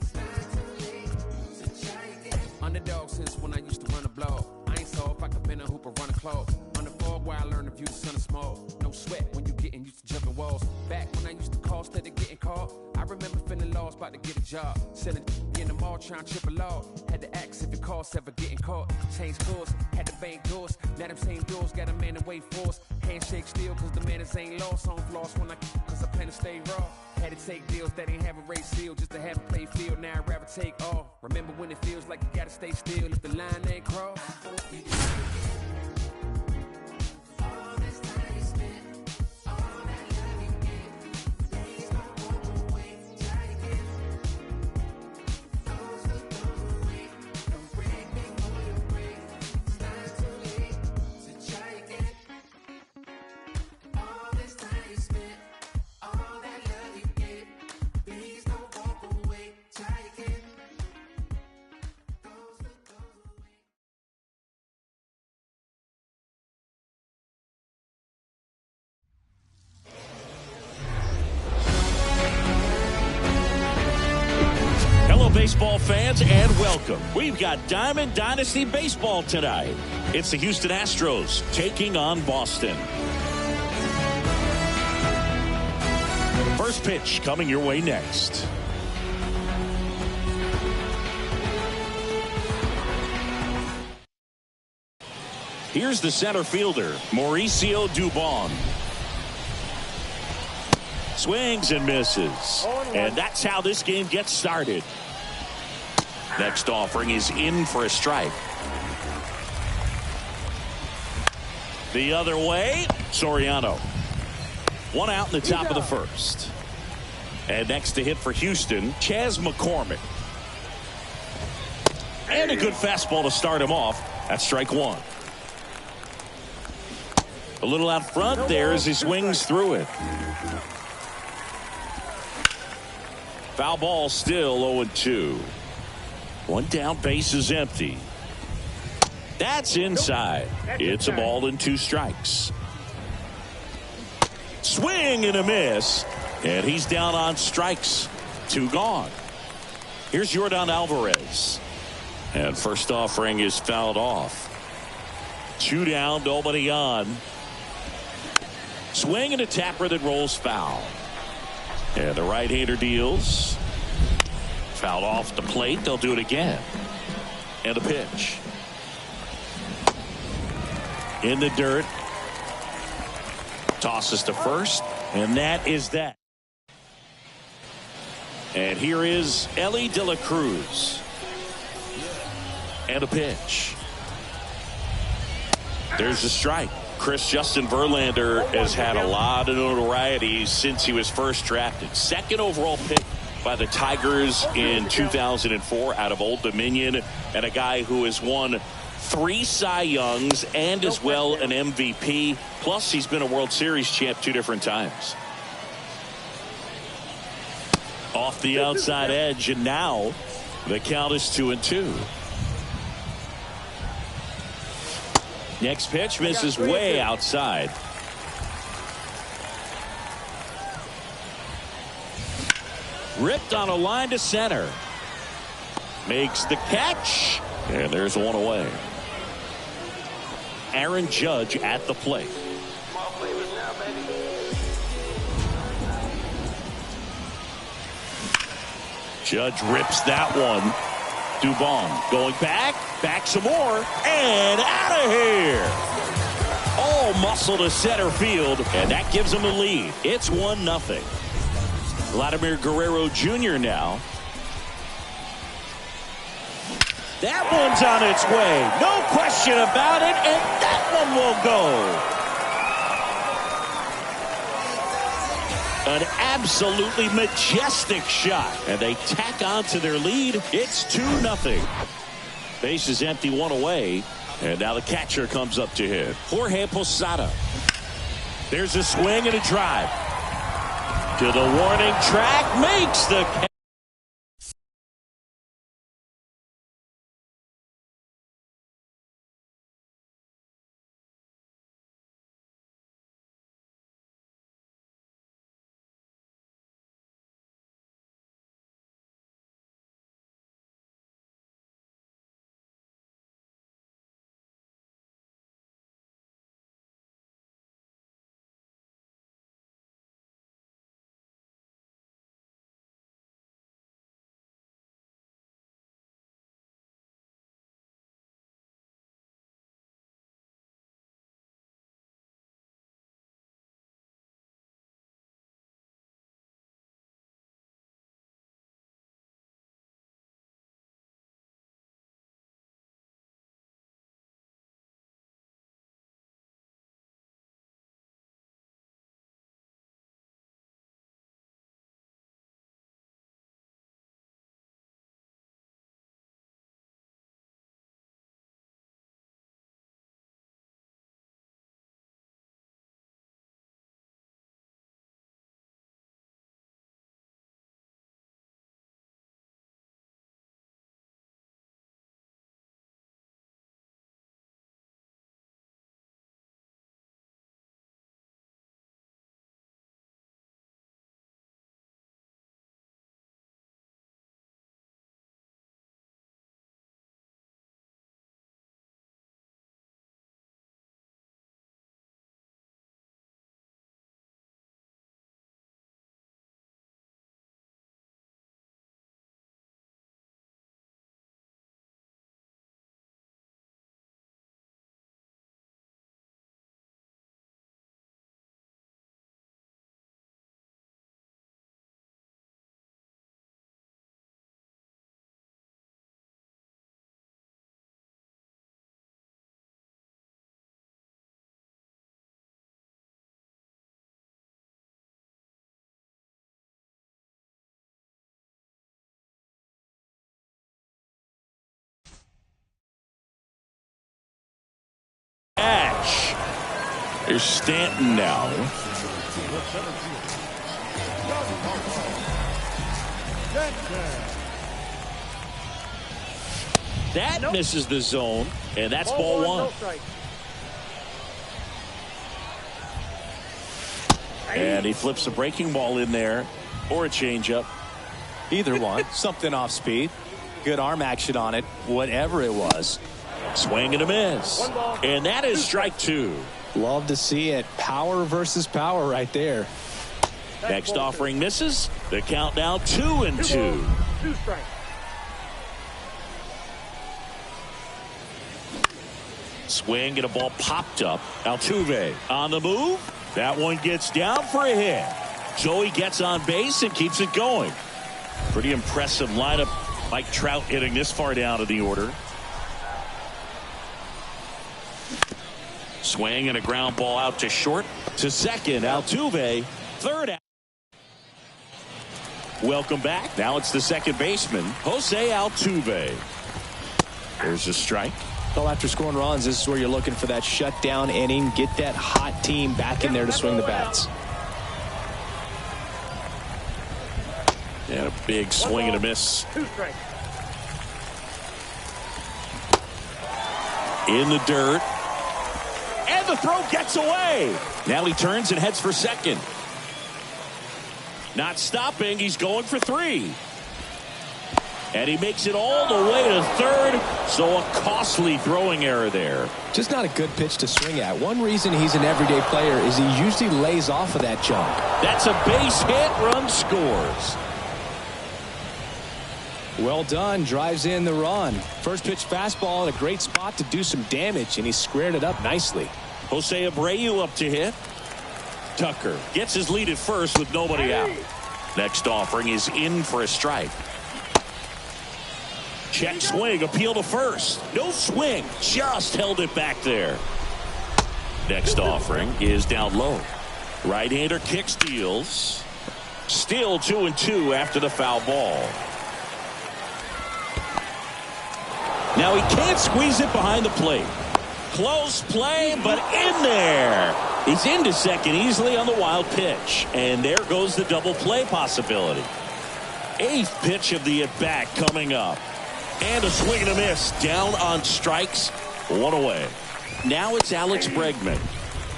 S6: It's not too late, so try again.
S7: Underdog since when I used to run a blog. I ain't soft, I could been a hooper, run a claw. On the fog where I learned to view the sun is small. No sweat when you getting used to jumping walls. Back when I used to call instead of getting caught. I remember feeling lost, about to get a job. Selling in the mall, trying to triple law. Had to ask if it costs ever getting caught. Change course, had to bank doors. Now them same doors got a man to wait for us. Handshake still, cause the manners ain't lost. On floss when cause I plan to stay raw. Had to take deals that ain't have a race seal just to have a play field. Now I'd rather take all. Remember when it feels like you gotta stay still if the line ain't crossed.
S6: All this time you spent, all that love you gave, please don't walk away. Try again. Those that go away, don't break before you break. It's not too late, so try again. All this time you spent, all that love you gave, please don't walk away. Try again. Those that go away.
S1: Hello, baseball fans, and welcome. We've got Diamond Dynasty Baseball tonight. It's the Houston Astros taking on Boston. First pitch coming your way next. Here's the center fielder, Mauricio Dubon. Swings and misses. And that's how this game gets started. Next offering is in for a strike. The other way, Soriano. One out in the top of the first. And next to hit for Houston, Chas McCormick. And a good fastball to start him off. That's strike one. A little out front there as he swings through it. Foul ball still 0-2. One down, base is empty. That's inside. It's a ball and two strikes. Swing and a miss. And he's down on strikes. Two gone. Here's Yordan Alvarez. And first offering is fouled off. Two down, nobody on. Swing and a tapper that rolls foul. And the right-hander deals. Fouled off the plate. They'll do it again. And a pitch. In the dirt. Tosses to first. And that is that. And here is Ellie De La Cruz. And a pitch. There's a strike. Chris, Justin Verlander has had a lot of notoriety since he was first drafted. Second overall pick by the Tigers in 2004 out of Old Dominion, and a guy who has won 3 Cy Youngs and as well an MVP. Plus, he's been a World Series champ 2 different times. Off the outside edge, and now the count is 2-2. Next pitch misses way outside. Ripped on a line to center. Makes the catch. And there's one away. Aaron Judge at the plate. Judge rips that one. Dubon going back some more, and out of here. All muscle to center field, and that gives them the lead. It's 1-0. Vladimir Guerrero Jr. now. That one's on its way. No question about it, and that one will go. An absolutely majestic shot, and they tack on to their lead. It's 2-0. Base is empty, 1 away, and now the catcher comes up to hit. Jorge Posada. There's a swing and a drive. To the warning track, makes the catch. Here's Stanton now. That misses the zone, and that's ball 1. And he flips a breaking ball in there, or a changeup.
S3: Either one. Something off speed. Good arm action on it, whatever it was.
S1: Swing and a miss. And that is strike 2.
S3: Love to see it. Power versus power right there.
S1: Next offering misses. The count now 2-2.
S2: 2 strikes.
S1: Swing and a ball popped up. Altuve on the move. That one gets down for a hit. Joey gets on base and keeps it going. Pretty impressive lineup. Mike Trout hitting this far down in the order. Swing and a ground ball out to short. To second, Altuve. Third out. Welcome back. Now it's the second baseman, Jose Altuve. There's a strike.
S3: Well, after scoring runs, this is where you're looking for that shutdown inning. Get that hot team back in there to swing the bats.
S1: And a big swing and a miss.
S2: 2 strikes.
S1: In the dirt. And the throw gets away. Now he turns and heads for second. Not stopping. He's going for 3. And he makes it all the way to third. So a costly throwing error there.
S3: Just not a good pitch to swing at. One reason he's an everyday player is he usually lays off of that jump.
S1: That's a base hit. Run scores.
S3: Well done. Drives in the run. First pitch fastball in a great spot to do some damage, and he squared it up nicely.
S1: Jose Abreu up to hit. Tucker gets his lead at first with nobody out. Next offering is in for a strike. Check swing, appeal to first. No swing, just held it back there. Next offering is down low. Right-hander kicks, deals. Still 2-2 after the foul ball. Now he can't squeeze it behind the plate. Close play, but in there. He's into second easily on the wild pitch. And there goes the double play possibility. 8th pitch of the at-bat coming up. And a swing and a miss. Down on strikes. 1 away. Now it's Alex Bregman.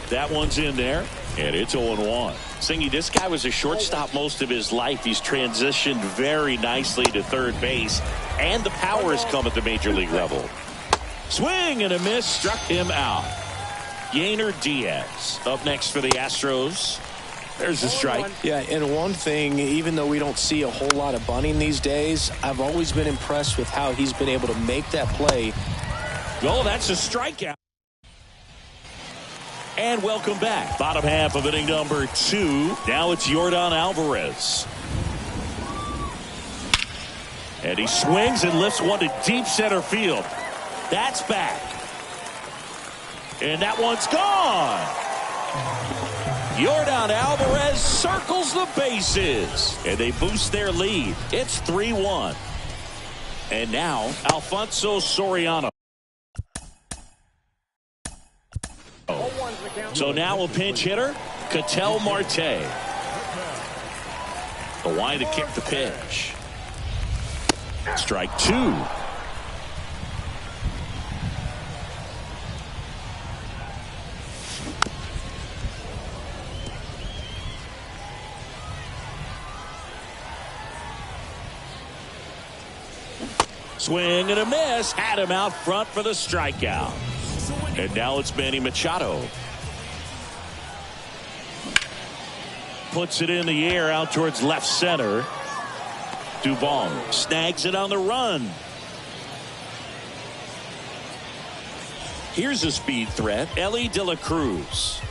S1: That one's in there. And it's 0-1. Singy, this guy was a shortstop most of his life. He's transitioned very nicely to third base. And the power has come at the major league level. Swing and a miss. Struck him out. Yainer Diaz up next for the Astros. There's a strike.
S3: Yeah, and one thing, even though we don't see a whole lot of bunting these days, I've always been impressed with how he's been able to make that play.
S1: Oh, that's a strikeout. And welcome back. Bottom half of inning number 2. Now it's Yordan Alvarez. And he swings and lifts one to deep center field. That's back. And that one's gone. Yordan Alvarez circles the bases. And they boost their lead. It's 3-1. And now Alfonso Soriano. So now a pinch hitter, Ketel Marte. The line to kick the pitch. Strike 2. Swing and a miss. Had him out front for the strikeout. And now it's Manny Machado. Puts it in the air out towards left center. Dubon snags it on the run. Here's a speed threat, Ellie De La Cruz.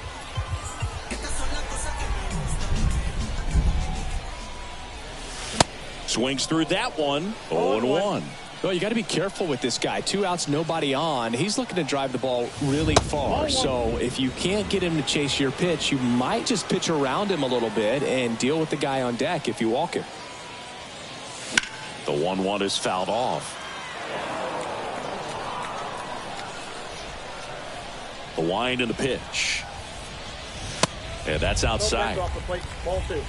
S1: Swings through that one. 0-1.
S3: Well, you got to be careful with this guy. 2 outs, nobody on. He's looking to drive the ball really far. So if you can't get him to chase your pitch, you might just pitch around him a little bit and deal with the guy on deck if you walk him.
S1: The 1-1 is fouled off. The wind and the pitch. And that's outside.
S2: Off the plate. Ball 2.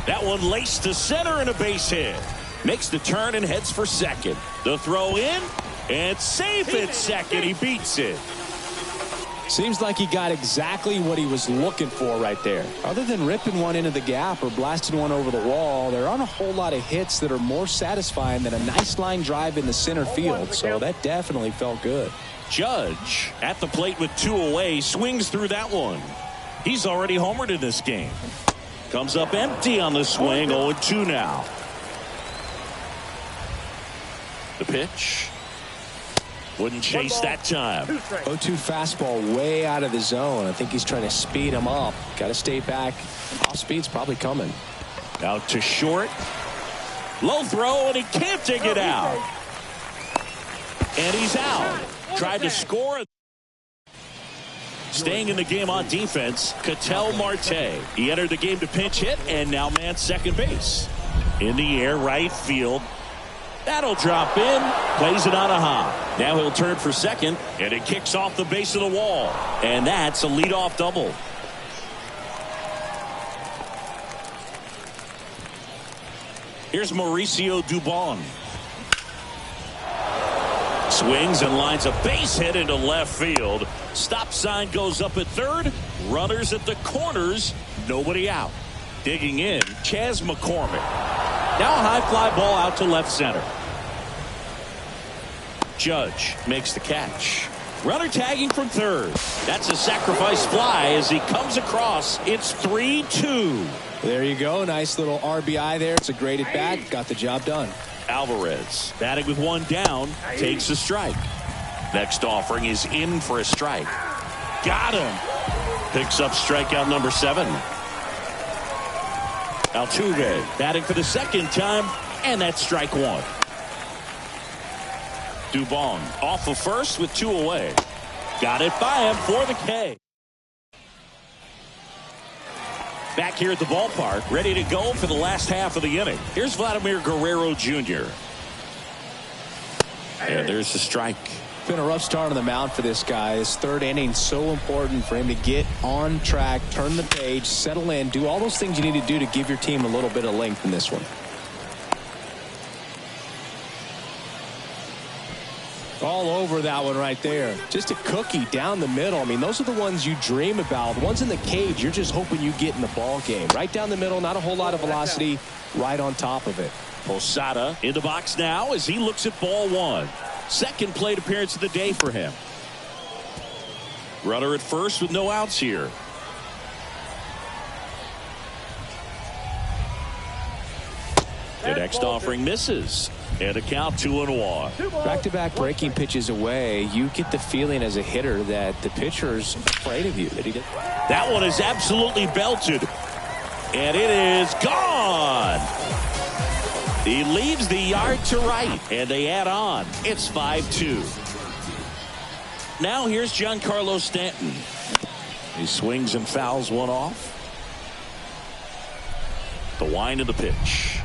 S1: That one laced to center and a base hit. Makes the turn and heads for second. The throw in and safe at second. He beats it.
S3: Seems like he got exactly what he was looking for right there. Other than ripping one into the gap or blasting one over the wall, there aren't a whole lot of hits that are more satisfying than a nice line drive in the center field. So that definitely felt good.
S1: Judge at the plate with 2 away, swings through that one. He's already homered in this game. Comes up empty on the swing. 0-2 now. The pitch. Wouldn't chase that time.
S3: 0-2 fastball way out of the zone. I think he's trying to speed him up. Got to stay back. Off speed's probably coming.
S1: Out to short. Low throw, and he can't dig it out. And he's out. Tried to score. Staying in the game on defense, Ketel Marte. He entered the game to pinch hit and now man second base. In the air, right field. That'll drop in. Plays it on a hop. Now he'll turn for second, and it kicks off the base of the wall. And that's a leadoff double. Here's Mauricio Dubon. Swings and lines a base hit into left field. Stop sign goes up at third. Runners at the corners. Nobody out. Digging in, Chas McCormick. Now a high fly ball out to left center. Judge makes the catch. Runner tagging from third. That's a sacrifice fly as he comes across. It's 3-2.
S3: There you go. Nice little RBI there. It's a great at bat. Got the job done.
S1: Alvarez batting with one down, takes a strike. Next offering is in for a strike. Got him. Picks up strikeout number 7. Altuve batting for the second time, and that's strike 1. Dubon off of first with 2 away. Got it by him for the K. Back here at the ballpark, ready to go for the last half of the inning. Here's Vladimir Guerrero Jr. And there's the strike.
S3: Been a rough start on the mound for this guy. His third inning, so important for him to get on track, turn the page, settle in, do all those things you need to do to give your team a little bit of length in this one. All over that one right there. Just a cookie down the middle. I mean, those are the ones you dream about. The ones in the cage, you're just hoping you get in the ball game. Right down the middle, not a whole lot of velocity, right on top of it.
S1: Posada in the box now as he looks at ball 1. Second plate appearance of the day for him. Runner at first with no outs here. The next offering misses. And a count 2-1.
S3: Back-to-back breaking pitches away, you get the feeling as a hitter that the pitcher's afraid of you.
S1: That one is absolutely belted. And it is gone. He leaves the yard to right, and they add on. It's 5-2. Now here's Giancarlo Stanton. He swings and fouls one off. The wind of the pitch.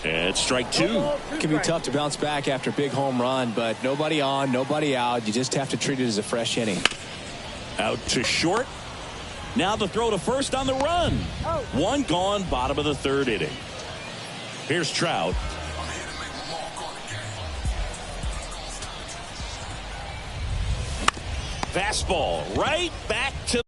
S1: And it's strike 2.
S3: It can be tough to bounce back after a big home run, but nobody on, nobody out. You just have to treat it as a fresh inning.
S1: Out to short. Now the throw to first on the run. One gone, bottom of the third inning. Here's Trout. Fastball right back to